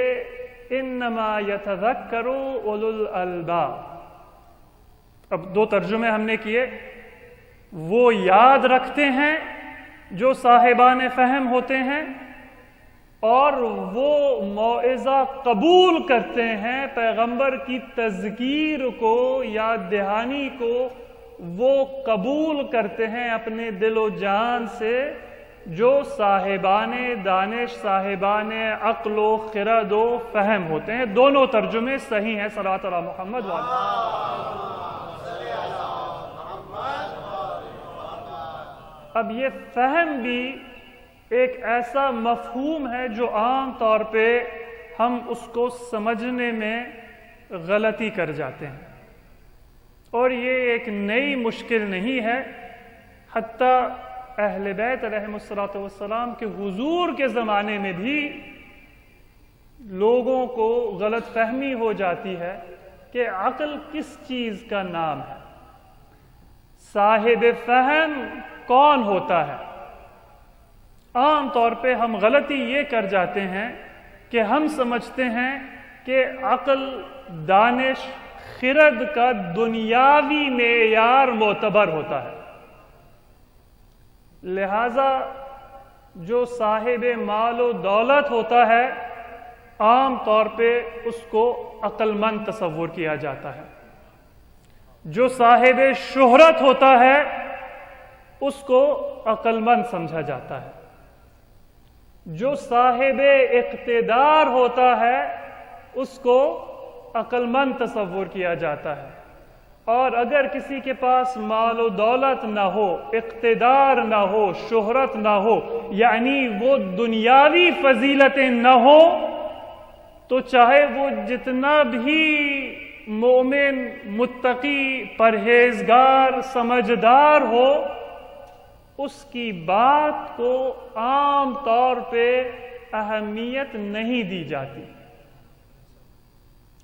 J: انما یتذکر اولو الالباب. اب دو ترجمے ہم نے کیے. وہ یاد رکھتے ہیں جو صاحبان فہم ہوتے ہیں، اور وہ موعظہ قبول کرتے ہیں، پیغمبر کی تذکیر کو، یاد دہانی کو وہ قبول کرتے ہیں اپنے دل و جان سے، جو صاحبان دانش، صاحبان عقل و خرد و فہم ہوتے ہیں. دونوں ترجمے صحیح ہیں. صلوات علی محمد وعلی. اب یہ فہم بھی ایک ایسا مفہوم ہے جو عام طور پہ ہم اس کو سمجھنے میں غلطی کر جاتے ہیں، اور یہ ایک نئی مشکل نہیں ہے. حتیٰ اہل بیت علیہم الصلوۃ والسلام کے حضور کے زمانے میں بھی لوگوں کو غلط فہمی ہو جاتی ہے کہ عقل کس چیز کا نام ہے، صاحب فہم کون ہوتا ہے. عام طور پہ ہم غلطی یہ کر جاتے ہیں کہ ہم سمجھتے ہیں کہ عقل، دانش، خرد کا دنیاوی معیار معتبر ہوتا ہے، لہذا جو صاحب مال و دولت ہوتا ہے عام طور پہ اس کو عقل مند تصور کیا جاتا ہے. جو صاحب شہرت ہوتا ہے اس کو عقل مند سمجھا جاتا ہے. جو صاحب اقتدار ہوتا ہے اس کو عقل مند تصور کیا جاتا ہے. اور اگر کسی کے پاس مال و دولت نہ ہو، اقتدار نہ ہو، شہرت نہ ہو، یعنی وہ دنیاوی فضیلتیں نہ ہو، تو چاہے وہ جتنا بھی مومن، متقی، پرہیزگار، سمجھدار ہو، اس کی بات کو عام طور پہ اہمیت نہیں دی جاتی.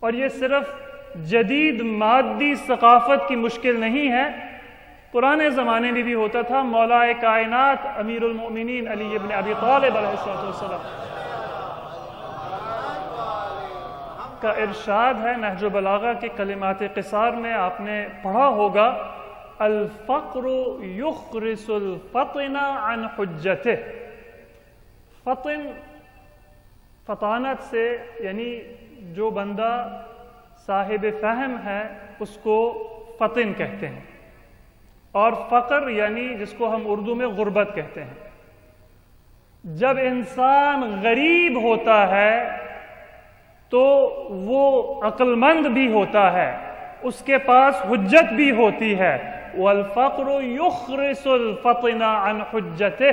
J: اور یہ صرف جدید مادی ثقافت کی مشکل نہیں ہے، پرانے زمانے میں بھی ہوتا تھا. مولا کائنات امیر المؤمنین علی ابن ابی طالب علیہ السلام کا ارشاد ہے نہج البلاغہ کے کلمات قصار میں، آپ نے پڑھا ہوگا، الفقر یخرس الفطن عن حجته. فطن فطانت سے، یعنی جو بندہ صاحب فہم ہے اس کو فطن کہتے ہیں، اور فقر یعنی جس کو ہم اردو میں غربت کہتے ہیں. جب انسان غریب ہوتا ہے تو وہ عقل مند بھی ہوتا ہے، اس کے پاس حجت بھی ہوتی ہے. والفقر یخرس الفطن عن حجته،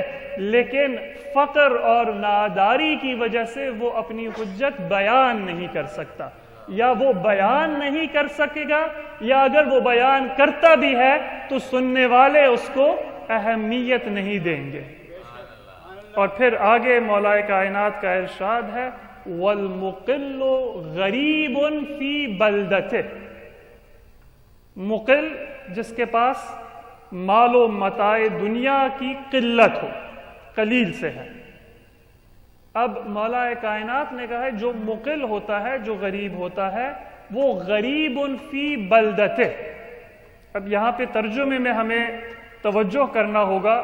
J: لیکن فقر اور ناداری کی وجہ سے وہ اپنی حجت بیان نہیں کر سکتا، یا وہ بیان نہیں کر سکے گا، یا اگر وہ بیان کرتا بھی ہے تو سننے والے اس کو اہمیت نہیں دیں گے. اور پھر آگے مولا کائنات کا ارشاد ہے والمقل غریب فی بلدته. مقل جس کے پاس مال و متاع دنیا کی قلت ہو، قلیل سے ہے، اب مولا کائنات نے کہا ہے جو مقل ہوتا ہے، جو غریب ہوتا ہے، وہ غریب فی بلدتہ. اب یہاں پہ ترجمے میں ہمیں توجہ کرنا ہوگا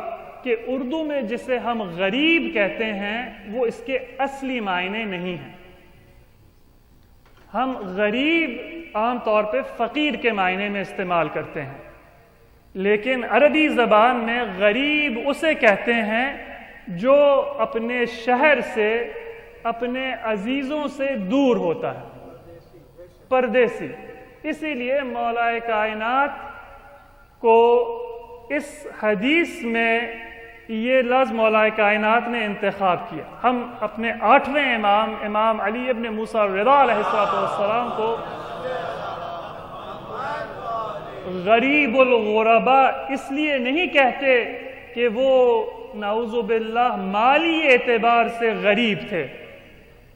J: کہ اردو میں جسے ہم غریب کہتے ہیں وہ اس کے اصلی معنی نہیں ہیں. ہم غریب عام طور پہ فقیر کے معنی میں استعمال کرتے ہیں، لیکن عربی زبان میں غریب اسے کہتے ہیں جو اپنے شہر سے، اپنے عزیزوں سے دور ہوتا ہے، پردیسی. اسی لیے مولا کائنات کو اس حدیث میں یہ لفظ مولا کائنات نے انتخاب کیا. ہم اپنے 8ویں امام علی ابن موسیٰ الرضا علیہ السلام کو غریب الغرباء اس لیے نہیں کہتے کہ وہ نعوذ باللہ مالی اعتبار سے غریب تھے،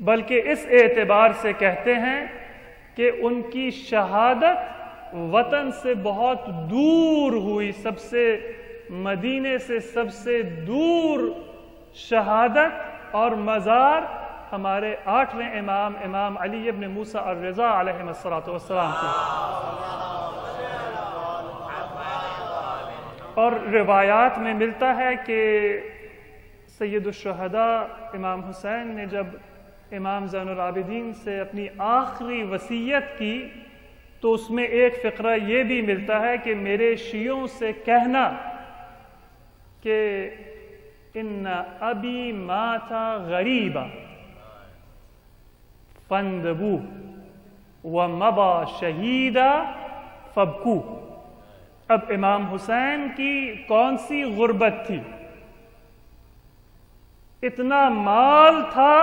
J: بلکہ اس اعتبار سے کہتے ہیں کہ ان کی شہادت وطن سے بہت دور ہوئی، سب سے مدینے سے سب سے دور شہادت اور مزار ہمارے 8ویں امام علی ابن موسیٰ الرضا علیہ السلام کی. اور روایات میں ملتا ہے کہ سید الشہداء امام حسین نے جب امام زین العابدین سے اپنی آخری وصیت کی تو اس میں ایک فقرہ یہ بھی ملتا ہے کہ میرے شیعوں سے کہنا کہ ان ابی مات غریبا فاندبو ومضى شہیدا فابکو. اب امام حسین کی کون سی غربت تھی؟ اتنا مال تھا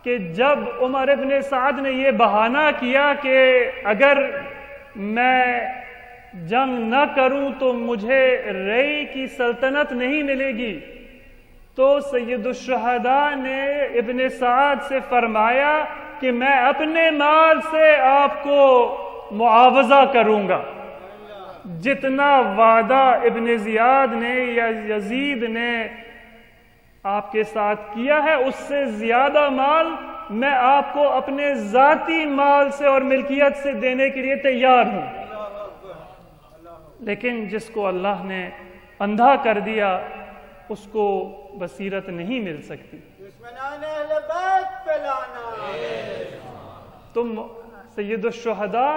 J: کہ جب عمر ابن سعد نے یہ بہانہ کیا کہ اگر میں جنگ نہ کروں تو مجھے رئی کی سلطنت نہیں ملے گی، تو سید الشہداء نے ابن سعد سے فرمایا کہ میں اپنے مال سے آپ کو معاوضہ کروں گا. جتنا وعدہ ابن زیاد نے یا یزید نے آپ کے ساتھ کیا ہے اس سے زیادہ مال میں آپ کو اپنے ذاتی مال سے اور ملکیت سے دینے کے لیے تیار ہوں. لیکن جس کو اللہ نے اندھا کر دیا اس کو بصیرت نہیں مل سکتی. تم سید الشہداء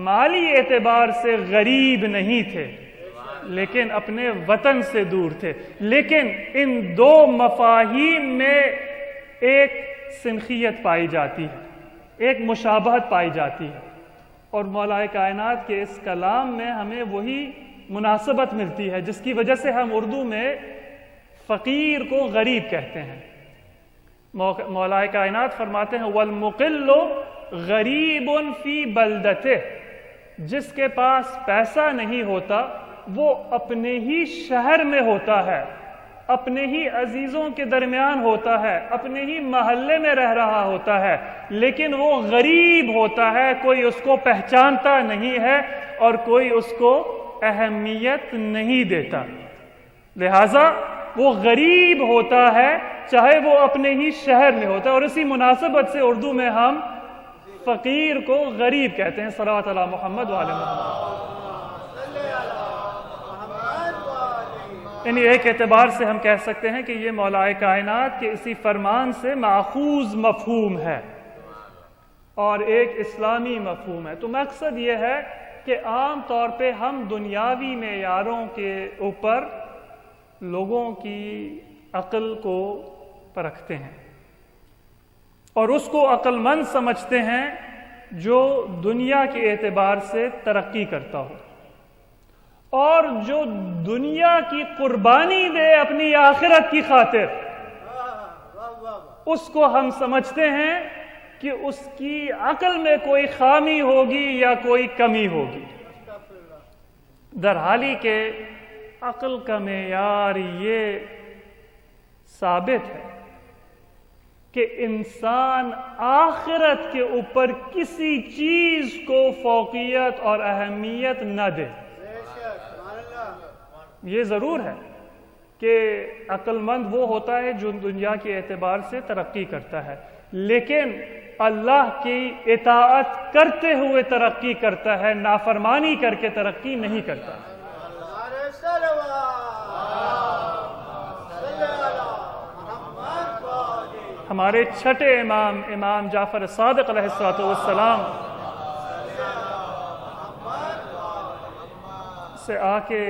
J: مالی اعتبار سے غریب نہیں تھے لیکن اپنے وطن سے دور تھے. لیکن ان دو مفاہیم میں ایک سنخیت پائی جاتی ہے، ایک مشابہت پائی جاتی ہے، اور مولا کائنات کے اس کلام میں ہمیں وہی مناسبت ملتی ہے جس کی وجہ سے ہم اردو میں فقیر کو غریب کہتے ہیں. مولا کائنات فرماتے ہیں وَالْمُقِلُّ غَرِيبٌ فِي بَلْدَتِهِ. جس کے پاس پیسہ نہیں ہوتا وہ اپنے ہی شہر میں ہوتا ہے، اپنے ہی عزیزوں کے درمیان ہوتا ہے، اپنے ہی محلے میں رہ رہا ہوتا ہے، لیکن وہ غریب ہوتا ہے، کوئی اس کو پہچانتا نہیں ہے اور کوئی اس کو اہمیت نہیں دیتا. لہٰذا وہ غریب ہوتا ہے چاہے وہ اپنے ہی شہر میں ہوتا ہے. اور اسی مناسبت سے اردو میں ہم فقیر کو غریب کہتے ہیں. صلوات علی محمد وعلی محمد. یعنی ایک اعتبار سے ہم کہہ سکتے ہیں کہ یہ مولا کائنات کے اسی فرمان سے ماخوذ مفہوم ہے اور ایک اسلامی مفہوم ہے. تو مقصد یہ ہے کہ عام طور پہ ہم دنیاوی معیاروں کے اوپر لوگوں کی عقل کو پرکھتے ہیں اور اس کو عقل مند سمجھتے ہیں جو دنیا کے اعتبار سے ترقی کرتا ہو، اور جو دنیا کی قربانی دے اپنی آخرت کی خاطر اس کو ہم سمجھتے ہیں کہ اس کی عقل میں کوئی خامی ہوگی یا کوئی کمی ہوگی. درحالی کہ عقل کا معیار یہ ثابت ہے کہ انسان آخرت کے اوپر کسی چیز کو فوقیت اور اہمیت نہ دے. یہ ضرور ہے کہ عقل مند وہ ہوتا ہے جو دنیا کے اعتبار سے ترقی کرتا ہے، لیکن اللہ کی اطاعت کرتے ہوئے ترقی کرتا ہے، نافرمانی کر کے ترقی نہیں کرتا۔ ہمارے چھٹے امام جعفر صادق علیہ السلام سے آ کے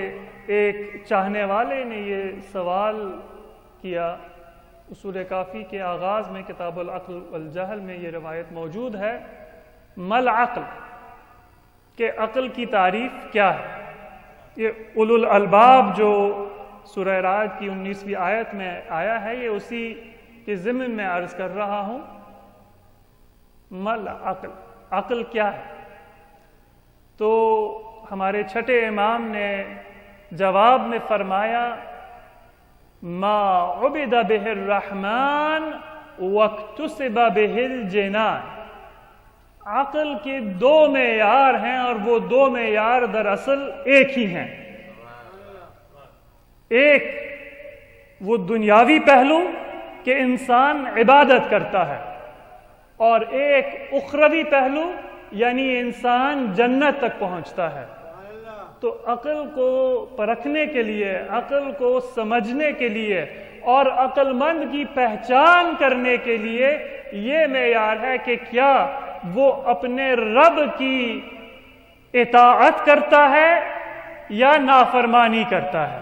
J: ایک چاہنے والے نے یہ سوال کیا۔ اصول کافی کے آغاز میں کتاب العقل والجہل میں یہ روایت موجود ہے، مل عقل، کہ عقل کی تعریف کیا ہے؟ یہ اولو الالباب جو سورہ رعد کی 19ویں آیت میں آیا ہے، یہ اسی کے ضمن میں عرض کر رہا ہوں۔ مل عقل، عقل کیا ہے؟ تو ہمارے چھٹے امام نے جواب میں فرمایا، ما عبد بہ الرحمن واکتسب بہ الجنان۔ عقل کے دو معیار ہیں اور وہ دو معیار دراصل ایک ہی ہیں۔ ایک وہ دنیاوی پہلو کہ انسان عبادت کرتا ہے، اور ایک اخروی پہلو یعنی انسان جنت تک پہنچتا ہے۔ تو عقل کو پرکھنے کے لیے، عقل کو سمجھنے کے لیے اور عقل مند کی پہچان کرنے کے لیے یہ معیار ہے کہ کیا وہ اپنے رب کی اطاعت کرتا ہے یا نافرمانی کرتا ہے،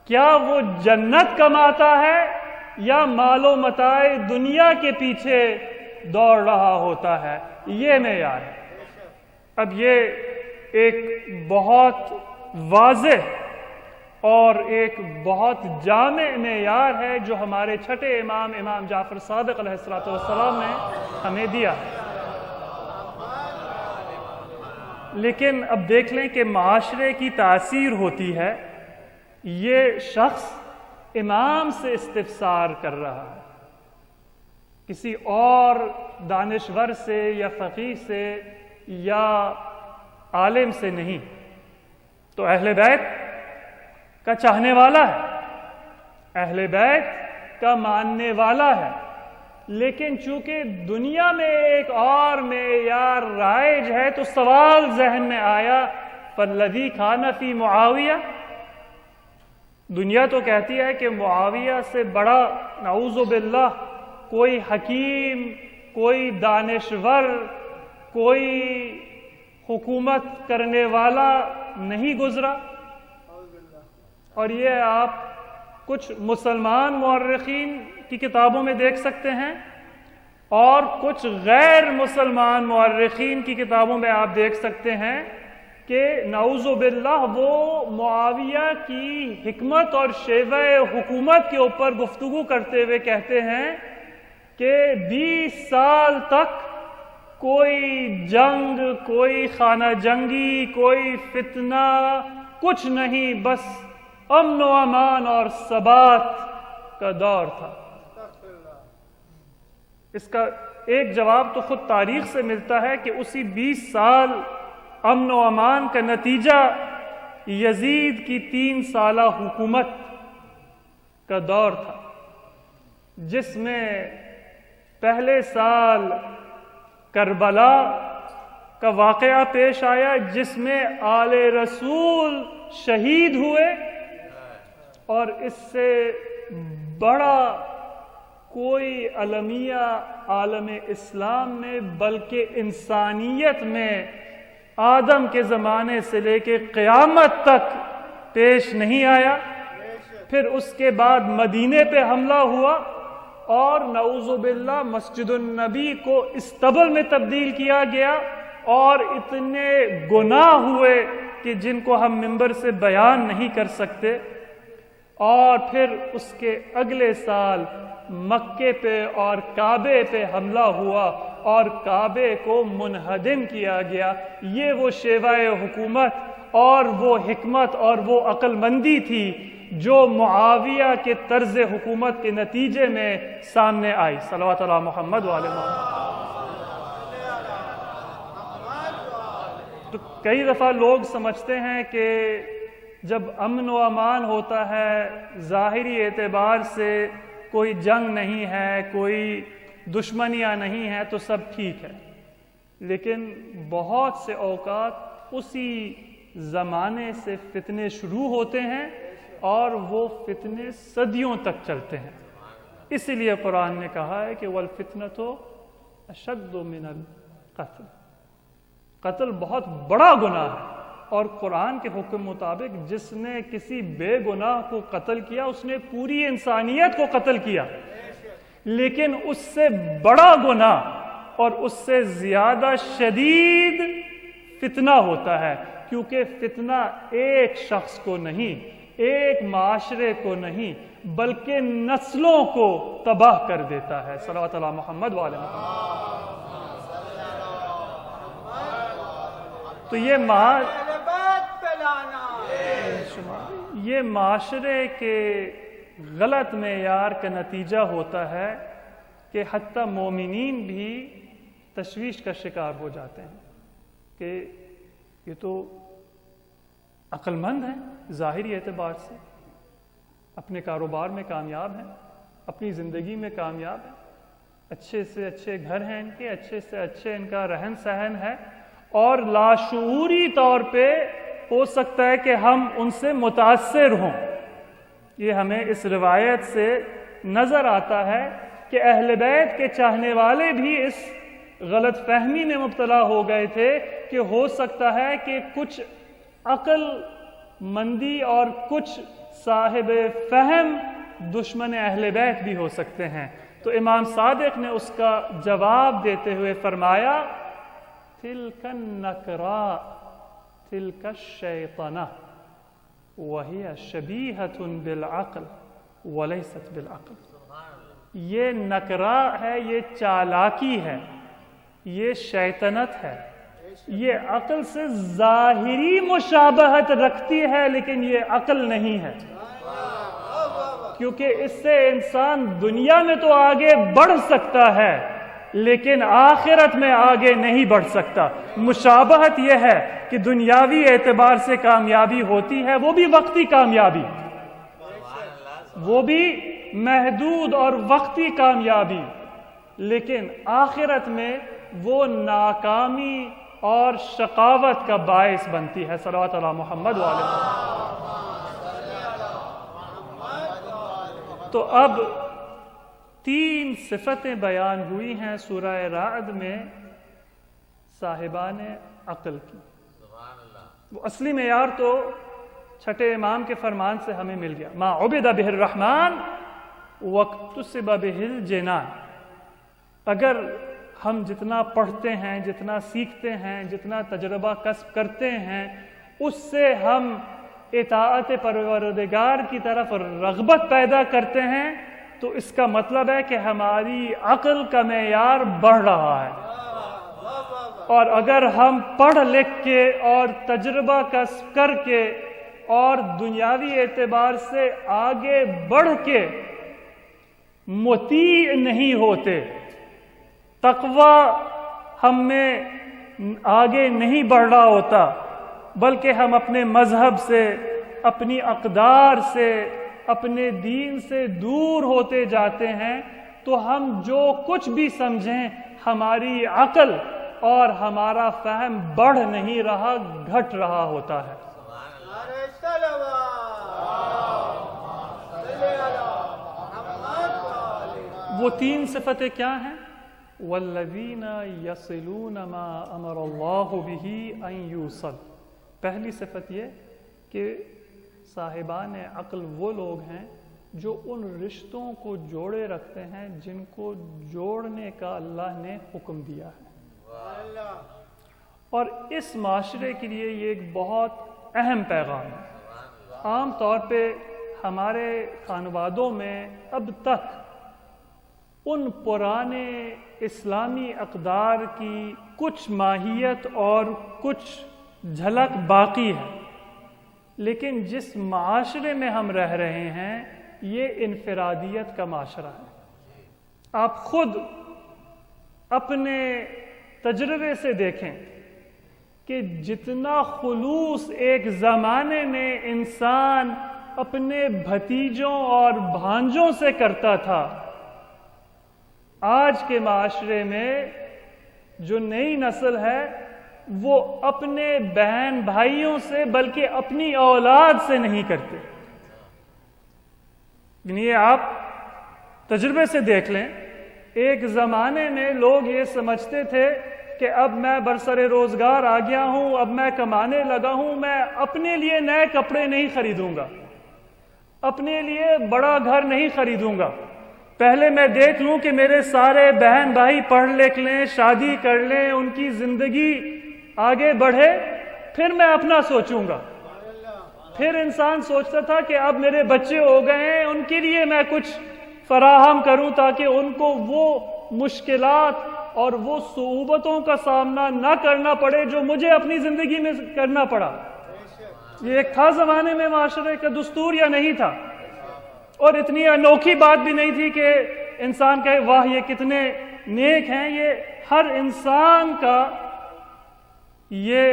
J: کیا وہ جنت کماتا ہے یا مال و متاع دنیا کے پیچھے دوڑ رہا ہوتا ہے، یہ معیار ہے۔ اب یہ ایک بہت واضح اور ایک بہت جامع معیار ہے جو ہمارے چھٹے امام جعفر صادق علیہ السلام نے ہمیں دیا۔ لیکن اب دیکھ لیں کہ معاشرے کی تاثیر ہوتی ہے، یہ شخص امام سے استفسار کر رہا ہے، کسی اور دانشور سے یا فقیہ سے یا عالم سے نہیں، تو اہل بیت کا چاہنے والا ہے، اہل بیت کا ماننے والا ہے، لیکن چونکہ دنیا میں ایک اور معیار رائج ہے تو سوال ذہن میں آیا، فالذی کان فی معاویہ، دنیا تو کہتی ہے کہ معاویہ سے بڑا نعوذ باللہ کوئی حکیم، کوئی دانشور، کوئی حکومت کرنے والا نہیں گزرا، اور یہ آپ کچھ مسلمان مورخین کی کتابوں میں دیکھ سکتے ہیں اور کچھ غیر مسلمان مورخین کی کتابوں میں آپ دیکھ سکتے ہیں کہ نعوذ باللہ وہ معاویہ کی حکمت اور شیوہ حکومت کے اوپر گفتگو کرتے ہوئے کہتے ہیں کہ 20 سال تک کوئی جنگ، کوئی خانہ جنگی، کوئی فتنہ، کچھ نہیں، بس امن و امان اور ثبات کا دور تھا۔ اس کا ایک جواب تو خود تاریخ سے ملتا ہے کہ اسی 20 سال امن و امان کا نتیجہ یزید کی 3 سالہ حکومت کا دور تھا، جس میں پہلے سال کربلا کا واقعہ پیش آیا جس میں آل رسول شہید ہوئے، اور اس سے بڑا کوئی المیہ عالم اسلام میں بلکہ انسانیت میں آدم کے زمانے سے لے کے قیامت تک پیش نہیں آیا۔ پھر اس کے بعد مدینے پہ حملہ ہوا اور نعوذ باللہ مسجد النبی کو استبل میں تبدیل کیا گیا، اور اتنے گناہ ہوئے کہ جن کو ہم منبر سے بیان نہیں کر سکتے۔ اور پھر اس کے اگلے سال مکے پہ اور کعبے پہ حملہ ہوا اور کعبے کو منہدم کیا گیا۔ یہ وہ شیوہ حکومت اور وہ حکمت اور وہ عقل مندی تھی جو معاویہ کے طرز حکومت کے نتیجے میں سامنے آئی۔ صلوات علی محمد وعلی محمد۔ تو کئی دفعہ لوگ سمجھتے ہیں کہ جب امن و امان ہوتا ہے، ظاہری اعتبار سے کوئی جنگ نہیں ہے، کوئی دشمنیاں نہیں ہیں، تو سب ٹھیک ہے. لیکن بہت سے اوقات اسی زمانے سے فتنے شروع ہوتے ہیں اور وہ فتنے صدیوں تک چلتے ہیں. اسی لیے قرآن نے کہا ہے کہ وَالْفِتْنَةُ أَشَدُّ مِنَ الْقَتْلِ، قتل بہت بڑا گناہ ہے. اور قرآن کے حکم مطابق جس نے کسی بے گناہ کو قتل کیا اس نے پوری انسانیت کو قتل کیا. لیکن اس سے بڑا گناہ اور اس سے زیادہ شدید فتنہ ہوتا ہے، کیونکہ فتنہ ایک شخص کو نہیں، ایک معاشرے کو نہیں، بلکہ نسلوں کو تباہ کر دیتا ہے. صلوات علی محمد وعلی محمد. تو یہ معاشرے کے غلط معیار کا نتیجہ ہوتا ہے کہ حتیٰ مومنین بھی تشویش کا شکار ہو جاتے ہیں کہ یہ تو عقل مند ہیں، ظاہری اعتبار سے اپنے کاروبار میں کامیاب ہیں، اپنی زندگی میں کامیاب ہیں، اچھے سے اچھے گھر ہیں ان کے، اچھے سے اچھے ان کا رہن سہن ہے، اور لاشعوری طور پہ ہو سکتا ہے کہ ہم ان سے متاثر ہوں. یہ ہمیں اس روایت سے نظر آتا ہے کہ اہل بیت کے چاہنے والے بھی اس غلط فہمی میں مبتلا ہو گئے تھے کہ ہو سکتا ہے کہ کچھ عقل مندی اور کچھ صاحب فہم دشمن اہل بیت بھی ہو سکتے ہیں. تو امام صادق نے اس کا جواب دیتے ہوئے فرمایا تلک النکراء تلک الشیطنہ وہی شبیہۃ بالعقل ولیست بالعقل. یہ نکراء ہے، یہ چالاکی ہے، یہ شیطنت ہے، یہ عقل سے ظاہری مشابہت رکھتی ہے لیکن یہ عقل نہیں ہے. کیونکہ اس سے انسان دنیا میں تو آگے بڑھ سکتا ہے لیکن آخرت میں آگے نہیں بڑھ سکتا. مشابہت یہ ہے کہ دنیاوی اعتبار سے کامیابی ہوتی ہے، وہ بھی وقتی کامیابی، وہ بھی محدود اور وقتی کامیابی، لیکن آخرت میں وہ ناکامی اور شقاوت کا باعث بنتی ہے. صلوات علی محمد وعلی محمد. تو اب 3 صفتیں بیان ہوئی ہیں سورہ رعد میں صاحبان عقل کی. وہ اصلی معیار تو چھٹے امام کے فرمان سے ہمیں مل گیا، ما عبد بہ الرحمن واکتسب بہ الجنان. اگر ہم جتنا پڑھتے ہیں، جتنا سیکھتے ہیں، جتنا تجربہ کسب کرتے ہیں، اس سے ہم اطاعت پروردگار کی طرف رغبت پیدا کرتے ہیں، تو اس کا مطلب ہے کہ ہماری عقل کا معیار بڑھ رہا ہے. اور اگر ہم پڑھ لکھ کے اور تجربہ کسب کر کے اور دنیاوی اعتبار سے آگے بڑھ کے مطیع نہیں ہوتے، تقوی ہم میں آگے نہیں بڑھ رہا ہوتا، بلکہ ہم اپنے مذہب سے، اپنی اقدار سے، اپنے دین سے دور ہوتے جاتے ہیں، تو ہم جو کچھ بھی سمجھیں ہماری عقل اور ہمارا فہم بڑھ نہیں رہا، گھٹ رہا ہوتا ہے. وہ 3 صفتیں کیا ہیں؟ والذین یصلون ما امر اللہ بہ ان یوصل. پہلی صفت یہ کہ صاحبان عقل وہ لوگ ہیں جو ان رشتوں کو جوڑے رکھتے ہیں جن کو جوڑنے کا اللہ نے حکم دیا ہے. اور اس معاشرے کے لیے یہ ایک بہت اہم پیغام ہے. عام طور پہ ہمارے خانوادوں میں اب تک ان پرانے اسلامی اقدار کی کچھ ماہیت اور کچھ جھلک باقی ہے، لیکن جس معاشرے میں ہم رہ رہے ہیں یہ انفرادیت کا معاشرہ ہے. آپ خود اپنے تجربے سے دیکھیں کہ جتنا خلوص ایک زمانے میں انسان اپنے بھتیجوں اور بھانجوں سے کرتا تھا، آج کے معاشرے میں جو نئی نسل ہے وہ اپنے بہن بھائیوں سے بلکہ اپنی اولاد سے نہیں کرتے۔ یعنی آپ تجربے سے دیکھ لیں، ایک زمانے میں لوگ یہ سمجھتے تھے کہ اب میں برسر روزگار آ گیا ہوں، اب میں کمانے لگا ہوں، میں اپنے لیے نئے کپڑے نہیں خریدوں گا، اپنے لیے بڑا گھر نہیں خریدوں گا، پہلے میں دیکھ لوں کہ میرے سارے بہن بھائی پڑھ لکھ لیں، شادی کر لیں، ان کی زندگی آگے بڑھے، پھر میں اپنا سوچوں گا۔ پھر انسان سوچتا تھا کہ اب میرے بچے ہو گئے ہیں، ان کے لیے میں کچھ فراہم کروں تاکہ ان کو وہ مشکلات اور وہ صعوبتوں کا سامنا نہ کرنا پڑے جو مجھے اپنی زندگی میں کرنا پڑا۔ یہ ایک تھا زمانے میں معاشرے کا دستور یا نہیں تھا؟ اور اتنی انوکھی بات بھی نہیں تھی کہ انسان کہے واہ یہ کتنے نیک ہیں۔ یہ ہر انسان کا یہ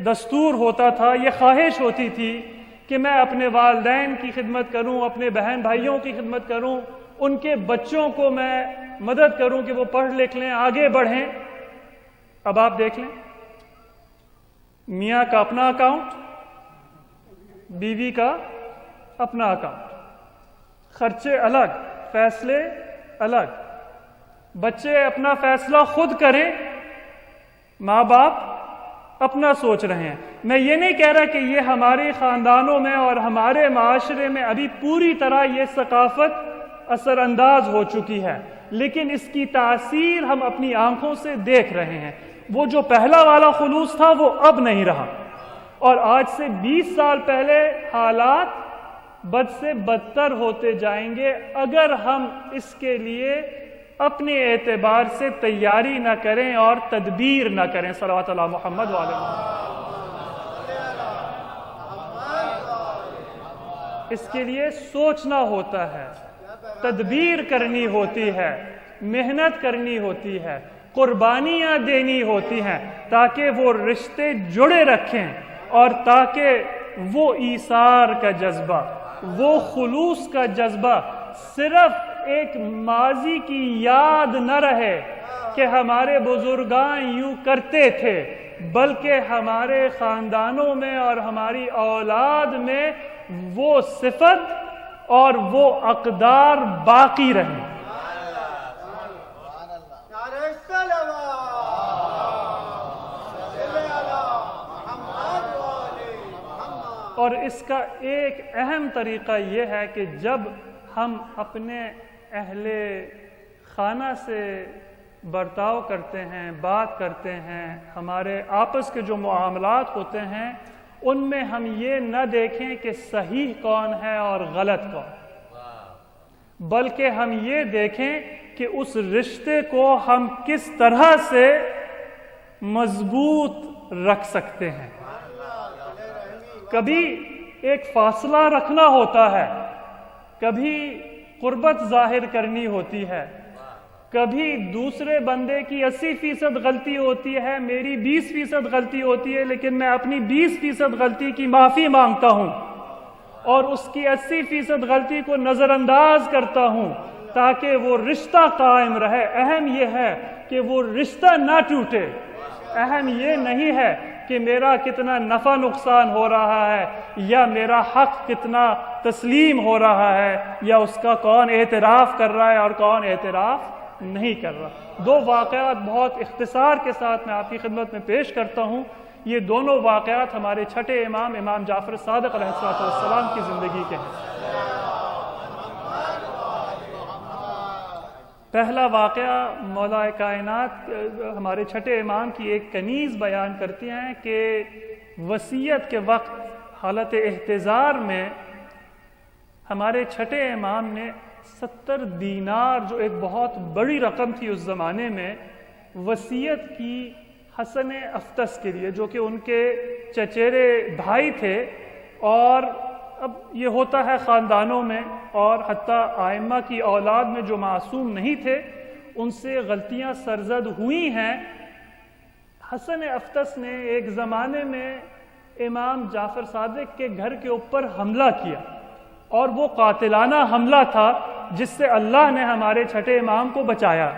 J: دستور ہوتا تھا، یہ خواہش ہوتی تھی کہ میں اپنے والدین کی خدمت کروں، اپنے بہن بھائیوں کی خدمت کروں، ان کے بچوں کو میں مدد کروں کہ وہ پڑھ لکھ لیں، آگے بڑھیں۔ اب آپ دیکھ لیں، میاں کا اپنا اکاؤنٹ، بیوی کا اپنا اکاؤنٹ، خرچے الگ، فیصلے الگ، بچے اپنا فیصلہ خود کریں، ماں باپ اپنا سوچ رہے ہیں۔ میں یہ نہیں کہہ رہا کہ یہ ہمارے خاندانوں میں اور ہمارے معاشرے میں ابھی پوری طرح یہ ثقافت اثر انداز ہو چکی ہے، لیکن اس کی تاثیر ہم اپنی آنکھوں سے دیکھ رہے ہیں۔ وہ جو پہلا والا خلوص تھا وہ اب نہیں رہا، اور آج سے 20 سال پہلے حالات بد سے بدتر ہوتے جائیں گے اگر ہم اس کے لیے اپنے اعتبار سے تیاری نہ کریں اور تدبیر نہ کریں۔ صلوات اللہ محمد وعلیہ اس کے لیے سوچنا ہوتا ہے، تدبیر کرنی ہوتی ہے، محنت کرنی ہوتی ہے، قربانیاں دینی ہوتی ہیں تاکہ وہ رشتے جڑے رکھیں اور تاکہ وہ ایثار کا جذبہ، وہ خلوص کا جذبہ صرف ایک ماضی کی یاد نہ رہے کہ ہمارے بزرگان یوں کرتے تھے، بلکہ ہمارے خاندانوں میں اور ہماری اولاد میں وہ صفت اور وہ اقدار باقی رہیں۔ اور اس کا ایک اہم طریقہ یہ ہے کہ جب ہم اپنے اہل خانہ سے برتاؤ کرتے ہیں، بات کرتے ہیں، ہمارے آپس کے جو معاملات ہوتے ہیں ان میں ہم یہ نہ دیکھیں کہ صحیح کون ہے اور غلط کون، بلکہ ہم یہ دیکھیں کہ اس رشتے کو ہم کس طرح سے مضبوط رکھ سکتے ہیں۔ کبھی ایک فاصلہ رکھنا ہوتا ہے، کبھی قربت ظاہر کرنی ہوتی ہے، کبھی دوسرے بندے کی 80% غلطی ہوتی ہے، میری 20% غلطی ہوتی ہے، لیکن میں اپنی 20% غلطی کی معافی مانگتا ہوں اور اس کی 80% غلطی کو نظر انداز کرتا ہوں تاکہ وہ رشتہ قائم رہے۔ اہم یہ ہے کہ وہ رشتہ نہ ٹوٹے، اہم یہ نہیں ہے کہ میرا کتنا نفع نقصان ہو رہا ہے یا میرا حق کتنا تسلیم ہو رہا ہے یا اس کا کون اعتراف کر رہا ہے اور کون اعتراف نہیں کر رہا۔ دو واقعات بہت اختصار کے ساتھ میں آپ کی خدمت میں پیش کرتا ہوں۔ یہ دونوں واقعات ہمارے چھٹے امام امام جعفر صادق علیہ السلام کی زندگی کے ہیں۔ پہلا واقعہ مولا کائنات ہمارے چھٹے امام کی ایک کنیز بیان کرتی ہیں کہ وصیت کے وقت حالت احتضار میں ہمارے چھٹے امام نے 70 دینار، جو ایک بہت بڑی رقم تھی اس زمانے میں، وصیت کی حسن افطس کے لیے، جو کہ ان کے چچیرے بھائی تھے۔ اور اب یہ ہوتا ہے خاندانوں میں اور حتیٰ آئمہ کی اولاد میں جو معصوم نہیں تھے ان سے غلطیاں سرزد ہوئی ہیں۔ حسن افطس نے ایک زمانے میں امام جعفر صادق کے گھر کے اوپر حملہ کیا، اور وہ قاتلانہ حملہ تھا جس سے اللہ نے ہمارے چھٹے امام کو بچایا۔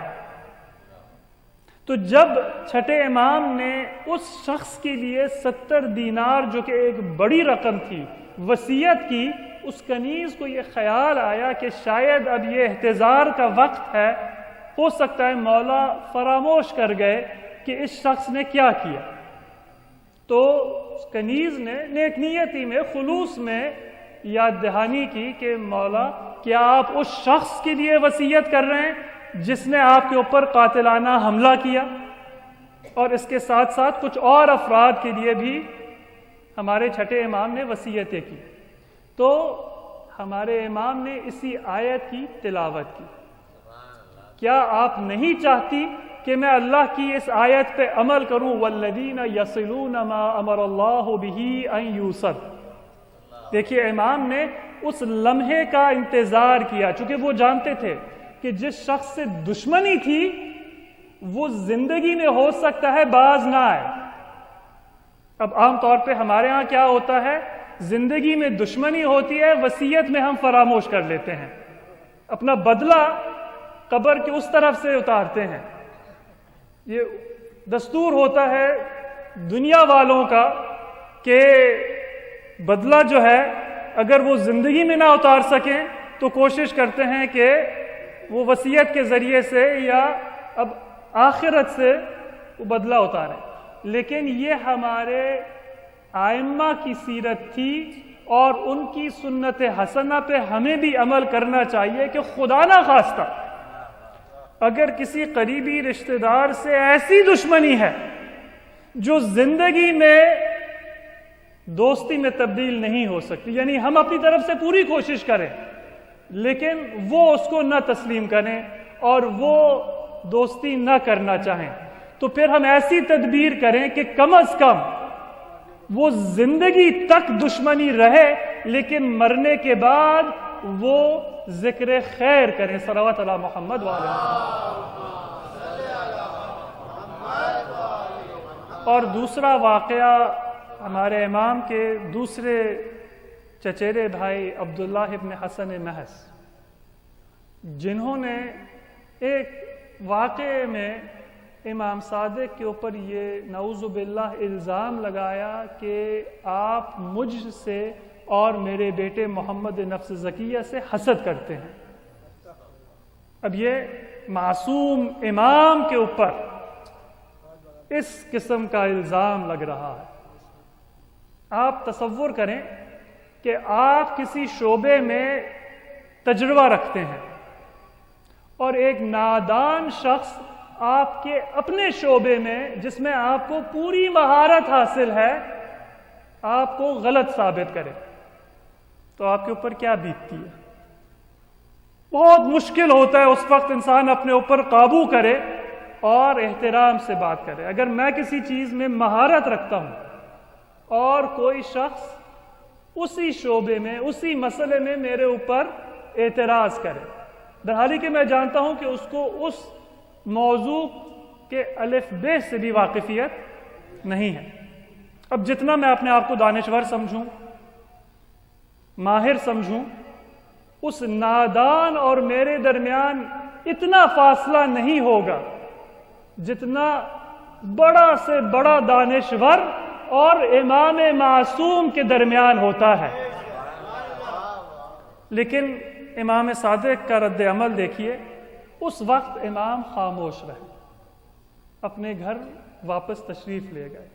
J: تو جب چھٹے امام نے اس شخص کے لیے 70 دینار جو کہ ایک بڑی رقم تھی وصیت کی، اس کنیز کو یہ خیال آیا کہ شاید اب یہ احتضار کا وقت ہے، ہو سکتا ہے مولا فراموش کر گئے کہ اس شخص نے کیا کیا۔ تو کنیز نے نیک نیتی میں، خلوص میں یاد دہانی کی کہ مولا کیا آپ اس شخص کے لیے وصیت کر رہے ہیں جس نے آپ کے اوپر قاتلانہ حملہ کیا؟ اور اس کے ساتھ ساتھ کچھ اور افراد کے لیے بھی ہمارے چھٹے امام نے وصیتیں کی۔ تو ہمارے امام نے اسی آیت کی تلاوت کی۔ کیا آپ نہیں چاہتی کہ میں اللہ کی اس آیت پہ عمل کروں؟ والذین یصلون ما امر اللہ بہ ان یوصل۔ دیکھیے امام نے اس لمحے کا انتظار کیا، چونکہ وہ جانتے تھے کہ جس شخص سے دشمنی تھی وہ زندگی میں ہو سکتا ہے باز نہ آئے۔ اب عام طور پہ ہمارے ہاں کیا ہوتا ہے، زندگی میں دشمنی ہوتی ہے، وصیت میں ہم فراموش کر لیتے ہیں، اپنا بدلہ قبر کے اس طرف سے اتارتے ہیں۔ یہ دستور ہوتا ہے دنیا والوں کا کہ بدلہ جو ہے اگر وہ زندگی میں نہ اتار سکیں تو کوشش کرتے ہیں کہ وہ وصیت کے ذریعے سے یا اب آخرت سے وہ بدلہ اتاریں۔ لیکن یہ ہمارے ائمہ کی سیرت تھی، اور ان کی سنت حسنہ پہ ہمیں بھی عمل کرنا چاہیے کہ خدا نہ خواستہ اگر کسی قریبی رشتہ دار سے ایسی دشمنی ہے جو زندگی میں دوستی میں تبدیل نہیں ہو سکتی، یعنی ہم اپنی طرف سے پوری کوشش کریں لیکن وہ اس کو نہ تسلیم کریں اور وہ دوستی نہ کرنا چاہیں، تو پھر ہم ایسی تدبیر کریں کہ کم از کم وہ زندگی تک دشمنی رہے لیکن مرنے کے بعد وہ ذکر خیر کریں۔ صلوات علی محمد وعلی اور دوسرا واقعہ ہمارے امام کے دوسرے چچیرے بھائی عبداللہ ابن حسن محض، جنہوں نے ایک واقعے میں امام صادق کے اوپر یہ نعوذ باللہ الزام لگایا کہ آپ مجھ سے اور میرے بیٹے محمد نفس زکیہ سے حسد کرتے ہیں۔ اب یہ معصوم امام کے اوپر اس قسم کا الزام لگ رہا ہے۔ آپ تصور کریں کہ آپ کسی شعبے میں تجربہ رکھتے ہیں اور ایک نادان شخص آپ کے اپنے شعبے میں جس میں آپ کو پوری مہارت حاصل ہے آپ کو غلط ثابت کرے، تو آپ کے اوپر کیا بیتتی ہے؟ بہت مشکل ہوتا ہے اس وقت انسان اپنے اوپر قابو کرے اور احترام سے بات کرے۔ اگر میں کسی چیز میں مہارت رکھتا ہوں اور کوئی شخص اسی شعبے میں اسی مسئلے میں میرے اوپر اعتراض کرے، درحالی کہ میں جانتا ہوں کہ اس کو اس موضوع کے الف بے سے بھی واقفیت نہیں ہے، اب جتنا میں اپنے آپ کو دانشور سمجھوں، ماہر سمجھوں، اس نادان اور میرے درمیان اتنا فاصلہ نہیں ہوگا جتنا بڑا سے بڑا دانشور اور امام معصوم کے درمیان ہوتا ہے۔ لیکن امام صادق کا رد عمل دیکھیے، اس وقت امام خاموش رہے، اپنے گھر واپس تشریف لے گئے،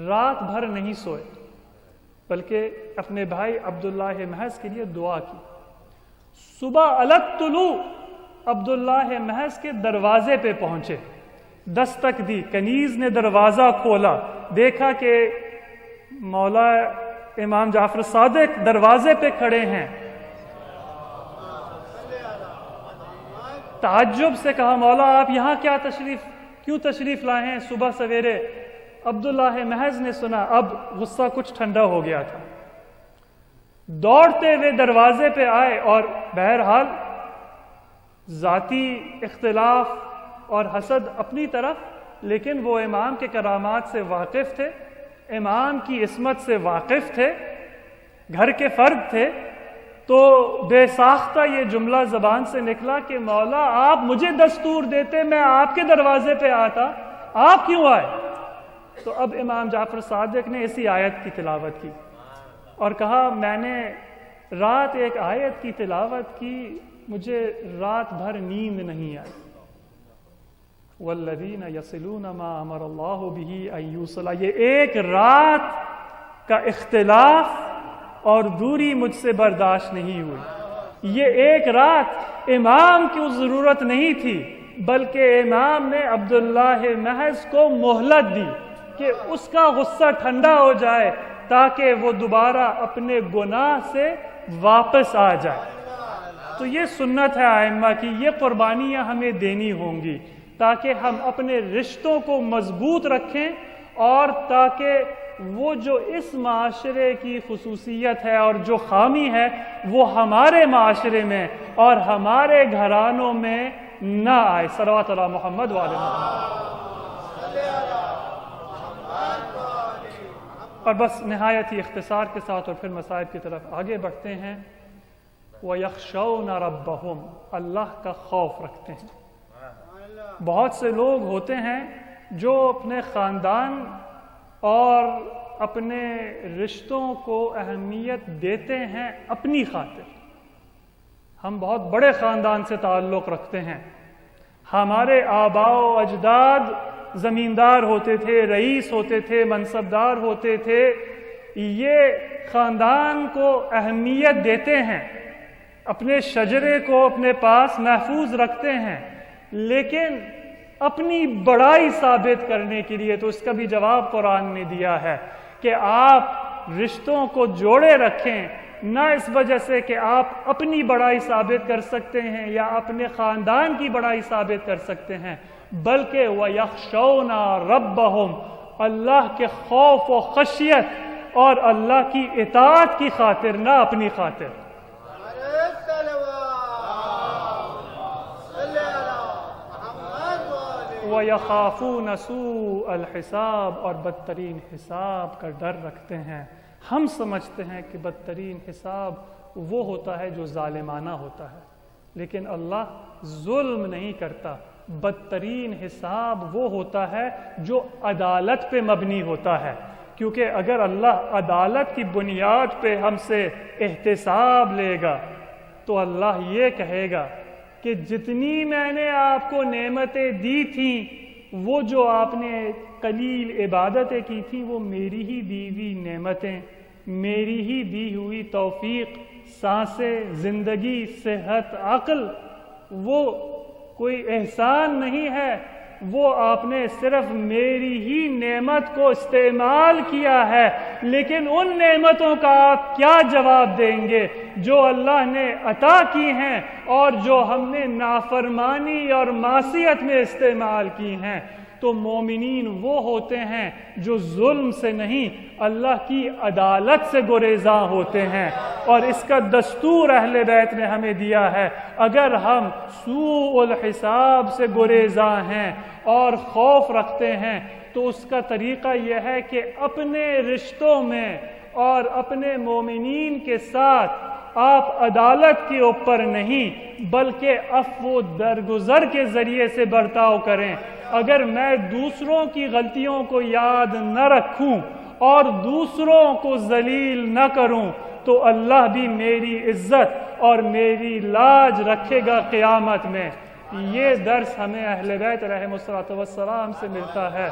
J: رات بھر نہیں سوئے بلکہ اپنے بھائی عبداللہ محض کے لیے دعا کی۔ صبح الگ طلوع عبداللہ محض کے دروازے پہ پہنچے، دستک دی، کنیز نے دروازہ کھولا، دیکھا کہ مولا امام جعفر صادق دروازے پہ کھڑے ہیں، تعجب سے کہا مولا آپ یہاں کیوں تشریف لائے ہیں صبح سویرے؟ عبداللہ محض نے سنا، اب غصہ کچھ ٹھنڈا ہو گیا تھا، دوڑتے ہوئے دروازے پہ آئے اور بہرحال ذاتی اختلاف اور حسد اپنی طرف لیکن وہ امام کے کرامات سے واقف تھے، امام کی عصمت سے واقف تھے، گھر کے فرد تھے، تو بے ساختہ یہ جملہ زبان سے نکلا کہ مولا آپ مجھے دستور دیتے، میں آپ کے دروازے پہ آتا، آپ کیوں آئے؟ تو اب امام جعفر صادق نے اسی آیت کی تلاوت کی اور کہا میں نے رات ایک آیت کی تلاوت کی، مجھے رات بھر نیند نہیں آئی۔ والذین یصلون ما امر اللہ بہ ان یوصل، یہ ایک رات کا اختلاف اور دوری مجھ سے برداشت نہیں ہوئی۔ یہ ایک رات امام کی ضرورت نہیں تھی، بلکہ امام نے عبداللہ محض کو مہلت دی کہ اس کا غصہ ٹھنڈا ہو جائے تاکہ وہ دوبارہ اپنے گناہ سے واپس آ جائے۔ تو یہ سنت ہے ائمہ کی، یہ قربانیاں ہمیں دینی ہوں گی تاکہ ہم اپنے رشتوں کو مضبوط رکھیں، اور تاکہ وہ جو اس معاشرے کی خصوصیت ہے اور جو خامی ہے وہ ہمارے معاشرے میں اور ہمارے گھرانوں میں نہ آئے۔ صلوات علی محمد وعلی محمد۔ اور بس نہایت ہی اختصار کے ساتھ اور پھر مصائب کی طرف آگے بڑھتے ہیں۔ وَيَخْشَوْنَ رَبَّهُمْ، اللہ کا خوف رکھتے ہیں۔ بہت سے لوگ ہوتے ہیں جو اپنے خاندان اور اپنے رشتوں کو اہمیت دیتے ہیں اپنی خاطر۔ ہم بہت بڑے خاندان سے تعلق رکھتے ہیں، ہمارے آباء و اجداد زمیندار ہوتے تھے، رئیس ہوتے تھے، منصبدار ہوتے تھے، یہ خاندان کو اہمیت دیتے ہیں، اپنے شجرے کو اپنے پاس محفوظ رکھتے ہیں، لیکن اپنی بڑائی ثابت کرنے کے لیے تو اس کا بھی جواب قرآن نے دیا ہے کہ آپ رشتوں کو جوڑے رکھیں، نہ اس وجہ سے کہ آپ اپنی بڑائی ثابت کر سکتے ہیں یا اپنے خاندان کی بڑائی ثابت کر سکتے ہیں، بلکہ وَيَخْشَوْنَ رَبَّهُمْ، اللہ کے خوف و خشیت اور اللہ کی اطاعت کی خاطر، نہ اپنی خاطر۔ وَيَخَافُونَ سُوءَ الْحِسَابِ، اور بدترین حساب کا ڈر رکھتے ہیں۔ ہم سمجھتے ہیں کہ بدترین حساب وہ ہوتا ہے جو ظالمانہ ہوتا ہے، لیکن اللہ ظلم نہیں کرتا۔ بدترین حساب وہ ہوتا ہے جو عدالت پہ مبنی ہوتا ہے، کیونکہ اگر اللہ عدالت کی بنیاد پہ ہم سے احتساب لے گا تو اللہ یہ کہے گا کہ جتنی میں نے آپ کو نعمتیں دی تھیں، وہ جو آپ نے قلیل عبادتیں کی تھیں، وہ میری ہی دی ہوئی نعمتیں، میری ہی دی ہوئی توفیق، سانسیں، زندگی، صحت، عقل، وہ کوئی احسان نہیں ہے، وہ آپ نے صرف میری ہی نعمت کو استعمال کیا ہے، لیکن ان نعمتوں کا آپ کیا جواب دیں گے جو اللہ نے عطا کی ہیں اور جو ہم نے نافرمانی اور معصیت میں استعمال کی ہیں؟ تو مومنین وہ ہوتے ہیں جو ظلم سے نہیں، اللہ کی عدالت سے گریزاں ہوتے ہیں، اور اس کا دستور اہل بیت نے ہمیں دیا ہے۔ اگر ہم سوء الحساب سے گریزاں ہیں اور خوف رکھتے ہیں تو اس کا طریقہ یہ ہے کہ اپنے رشتوں میں اور اپنے مومنین کے ساتھ آپ عدالت کے اوپر نہیں بلکہ عفو و درگزر کے ذریعے سے برتاؤ کریں۔ اگر میں دوسروں کی غلطیوں کو یاد نہ رکھوں اور دوسروں کو ذلیل نہ کروں تو اللہ بھی میری عزت اور میری لاج رکھے گا قیامت میں۔ یہ درس ہمیں اہل بیت رحمہ الصلوۃ والسلام سے ملتا ہے۔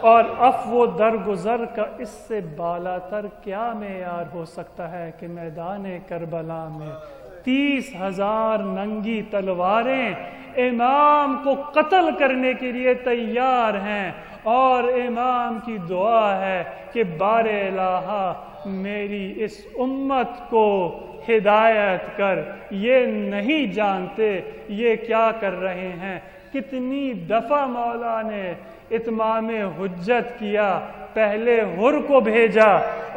J: اور عفو و درگزر کا اس سے بالا تر کیا معیار ہو سکتا ہے کہ میدان کربلا میں 30,000 ننگی تلواریں امام کو قتل کرنے کے لیے تیار ہیں، اور امام کی دعا ہے کہ بار الہ میری اس امت کو ہدایت کر، یہ نہیں جانتے یہ کیا کر رہے ہیں۔ کتنی دفعہ مولا نے اتمام حجت کیا، پہلے حر کو بھیجا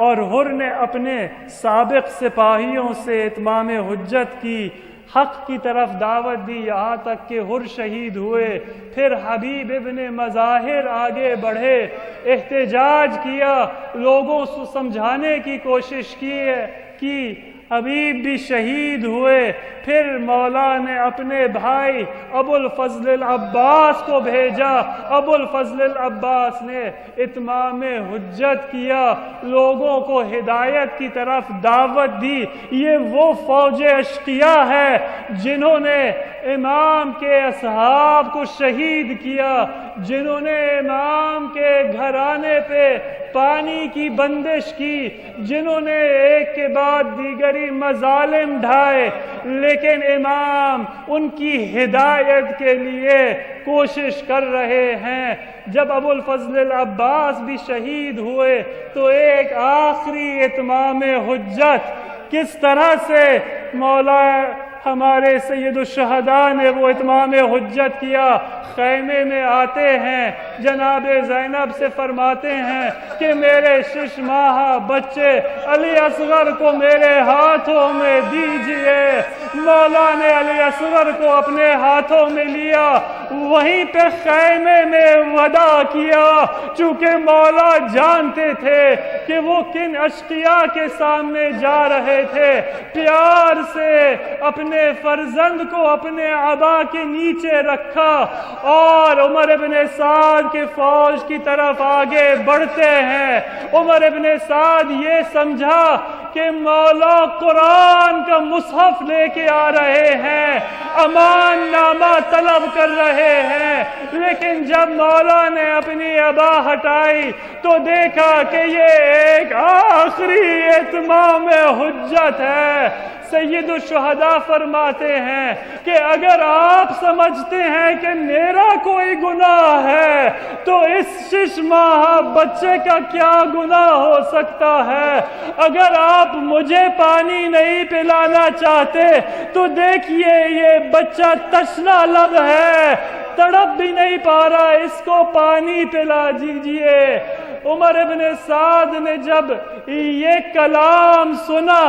J: اور حر نے اپنے سابق سپاہیوں سے اتمام حجت کی، حق کی طرف دعوت دی یہاں تک کہ حر شہید ہوئے. پھر حبیب ابن مظاہر آگے بڑھے, احتجاج کیا, لوگوں کو سمجھانے کی کوشش کی, حبیب بھی شہید ہوئے. پھر مولا نے اپنے بھائی ابو الفضل العباس کو بھیجا. ابو الفضل العباس نے اتمام حجت کیا, لوگوں کو ہدایت کی طرف دعوت دی. یہ وہ فوج اشقیاء ہے جنہوں نے امام کے اصحاب کو شہید کیا, جنہوں نے امام کے گھرانے پہ پانی کی بندش کی, جنہوں نے ایک کے بعد دیگری مظالم ڈھائے, لیکن امام ان کی ہدایت کے لیے کوشش کر رہے ہیں. جب ابو الفضل العباس بھی شہید ہوئے تو ایک آخری اتمام حجت کس طرح سے مولا ہمارے سید الشہداء نے وہ اتمام حجت کیا. خیمے میں آتے ہیں, جناب زینب سے فرماتے ہیں کہ میرے 6 ماہ بچے علی اصغر کو میرے ہاتھوں میں دیجئے. مولا نے علی اصغر کو اپنے ہاتھوں میں لیا, وہیں پہ خیمے میں وداع کیا. چونکہ مولا جانتے تھے کہ وہ کن اشقیاء کے سامنے جا رہے تھے, پیار سے اپنے فرزند کو اپنے عبا کے نیچے رکھا اور عمر ابن سعد کے فوج کی طرف آگے بڑھتے ہیں. عمر ابن سعد یہ سمجھا کہ مولا قرآن کا مصحف لے کے آ رہے ہیں, امان نامہ طلب کر رہے ہیں. لیکن جب مولا نے اپنی عبا ہٹائی تو دیکھا کہ یہ ایک آخری اتمام حجت ہے. سید الشہداء فرماتے ہیں کہ اگر آپ سمجھتے ہیں کہ میرا کوئی گناہ ہے تو اس 6 ماہ بچے کا کیا گناہ ہو سکتا ہے. اگر آپ مجھے پانی نہیں پلانا چاہتے تو دیکھیے یہ بچہ تشنا لب ہے, تڑپ بھی نہیں پا رہا, اس کو پانی پلا دیجئے. عمر ابن سعد نے جب یہ کلام سنا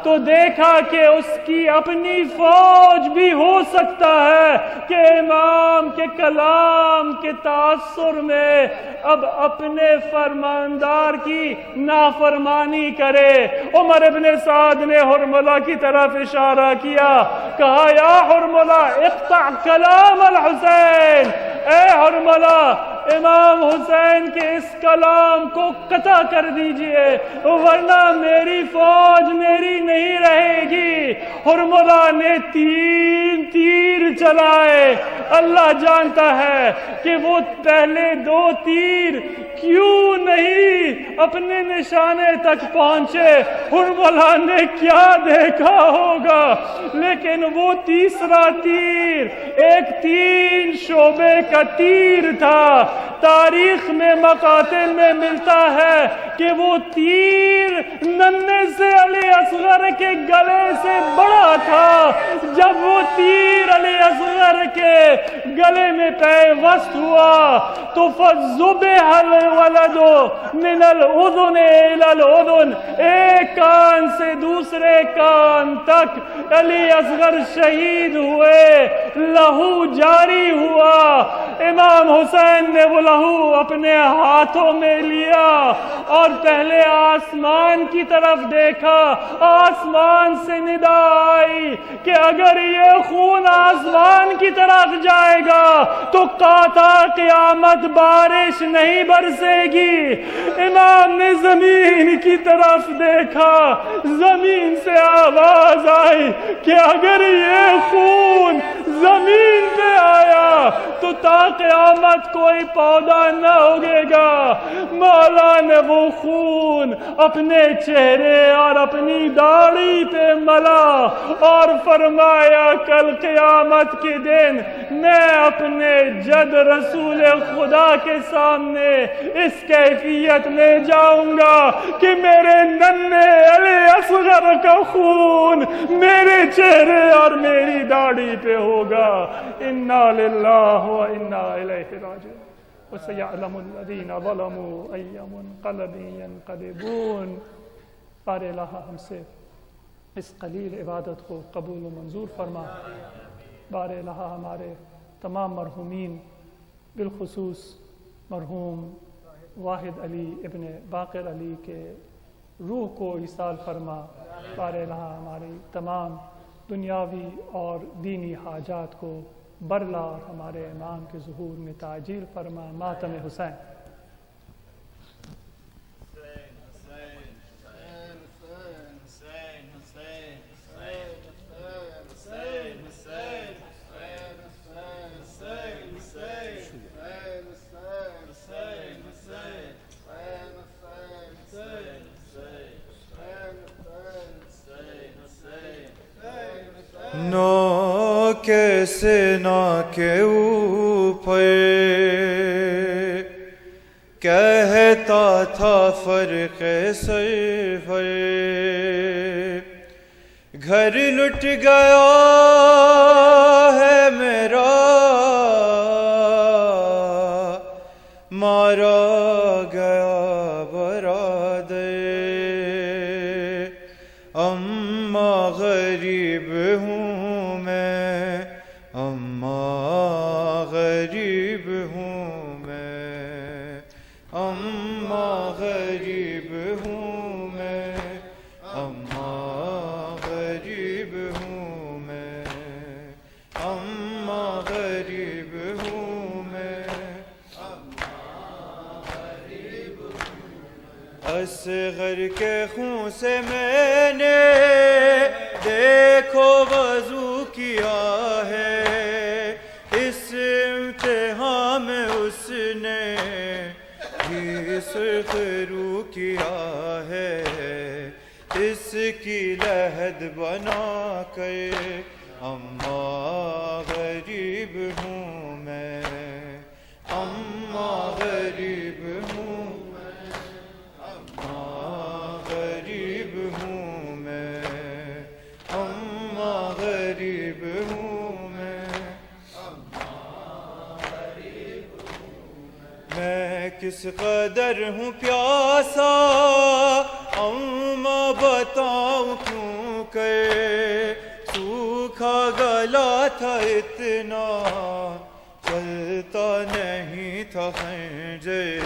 J: تو دیکھا کہ اس کی اپنی فوج بھی ہو سکتا ہے کہ امام کے کلام کے تاثر میں اب اپنے فرماندار کی نافرمانی کرے. عمر ابن سعد نے حرملہ کی طرف اشارہ کیا, کہا یا حرملہ اقطع کلام الحسین, اے حرملہ امام حسین کے اس کلام کو قطع کر دیجئے ورنہ میری فوج میری نہیں رہے گی. حرملہ نے 3 تیر چلائے. اللہ جانتا ہے کہ وہ پہلے 2 تیر کیوں نہیں اپنے نشانے تک پہنچے. حرملہ نے کیا دیکھا ہوگا, لیکن وہ تیسرا تیر ایک 3 شعبے کا تیر تھا. تاریخ میں مقاتل میں ملتا ہے کہ وہ تیر ننھے سے علی اصغر کے گلے سے بڑا تھا. جب وہ تیر علی اصغر کے گلے میں پیوست ہوا تو فَذُبِحَ الْوَلَدُ مِنَ الْأُذُنِ إِلَى الْأُذُنِ, ایک کان سے دوسرے کان تک علی اصغر شہید ہوئے, لہو جاری ہوا. امام حسین نے وہ لہو اپنے ہاتھوں میں لیا اور پہلے آسمان کی طرف دیکھا. آسمان سے ندا آئی کہ اگر یہ خون آسمان کی طرف جائے گا تو قیامت بارش نہیں برسے گی. امام نے زمین کی طرف دیکھا, زمین سے آواز آئی کہ اگر یہ خون زمین پہ آیا تو تا قیامت کوئی پودا نہ اگے گا. مولا نے وہ خون اپنے چہرے اور اپنی داڑھی پہ ملا اور فرمایا کل قیامت کے دن میں اپنے جد رسول خدا کے سامنے اس کیفیت میں جاؤں گا کہ میرے ننھے علی اصغر کا خون میرے چہرے اور میری داڑھی پہ ہوگا. انا للہ و انا الیہ راجعون. وسيعلم الذين ظلموا أي منقلب ينقلبون. بار الہ ہم سے اس قلیل عبادت کو قبول و منظور فرما۔ بار الہ ہمارے تمام مرحومین بالخصوص مرحوم واحد علی ابن باقر علی کے روح کو ایصال فرما۔ بار الہ ہماری تمام دنیاوی اور دینی حاجات کو برلا اور ہمارے امام کے ظہور میں تعجیل فرما۔ ماتم حسین۔
E: نو کیسے نا کے اوپر کہتا تھا فرق سرور، گھر لٹ گیا ہے میرا مارا گیا برادر، اماں غریب ہوں میں، اماں غریب ہوں میں، اماں غریب ہوں میں، اماں غریب ہوں میں، اماں غریب ہوں میں، اصغر کے خون سے میں نے دیکھو وضو کیا ہے، اس امتحان میں اس نے بھی سرخ رو کیا ہے، اس کی لحد بنا کر اماں غریب ہوں میں، اماں غریب ہوں میں، اماں غریب ہوں میں، اماں غریب ہوں میں، میں کس قدر ہوں پیاسا اماں بتاؤں کیوں کہ سوکھا گلا تھا اتنا چلتا نہیں تھا خنجر،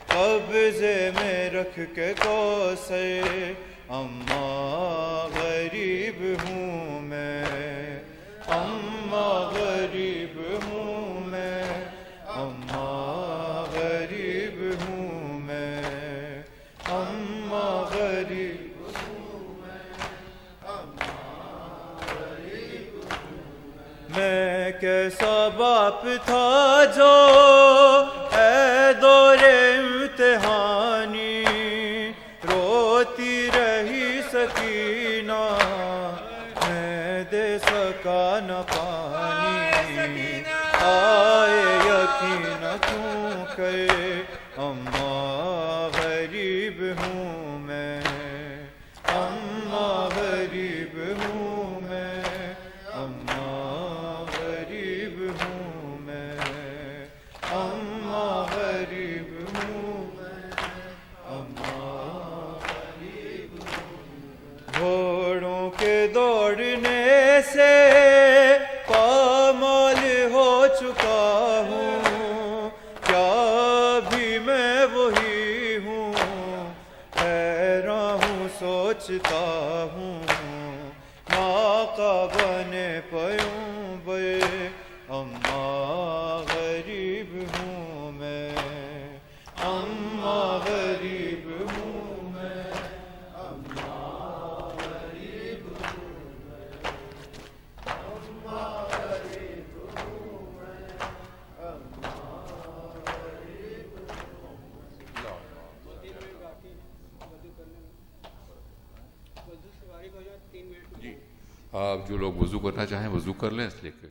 E: قبضے میں رکھ کے کوثر، اماں غریب ہوں میں، اماں غریب ہوں میں، اماں غریب ہوں میں، اماں غریب ہوں میں، اماں غریب ہوں میں، کیسا باپ تھا جو اے دور امتحانی روتی رہی سکینہ میں دے سکا نہ پانی، آئے یقین کیوں کہ اماں غریب ہوں میں، اماں غریب ہوں میں، اماں غریب ہوں میں، اماں غریب ہوں میں، اماں غریب ہوں میں، گھوڑوں کے دوڑنے سے پامال ہو چکا ہوں، کیا بھی میں وہی ہوں، حیران ہوں سوچتا ہوں، ناقہ بنے پیغمبر، اماں غریب ہوں میں، اماں غریب ہوں میں، اماں غریب ہوں میں، اماں غریب ہوں میں، اماں غریب
A: جی آپ جو لوگ وضو کرنا چاہیں وضو کر لیں اس لیے کہ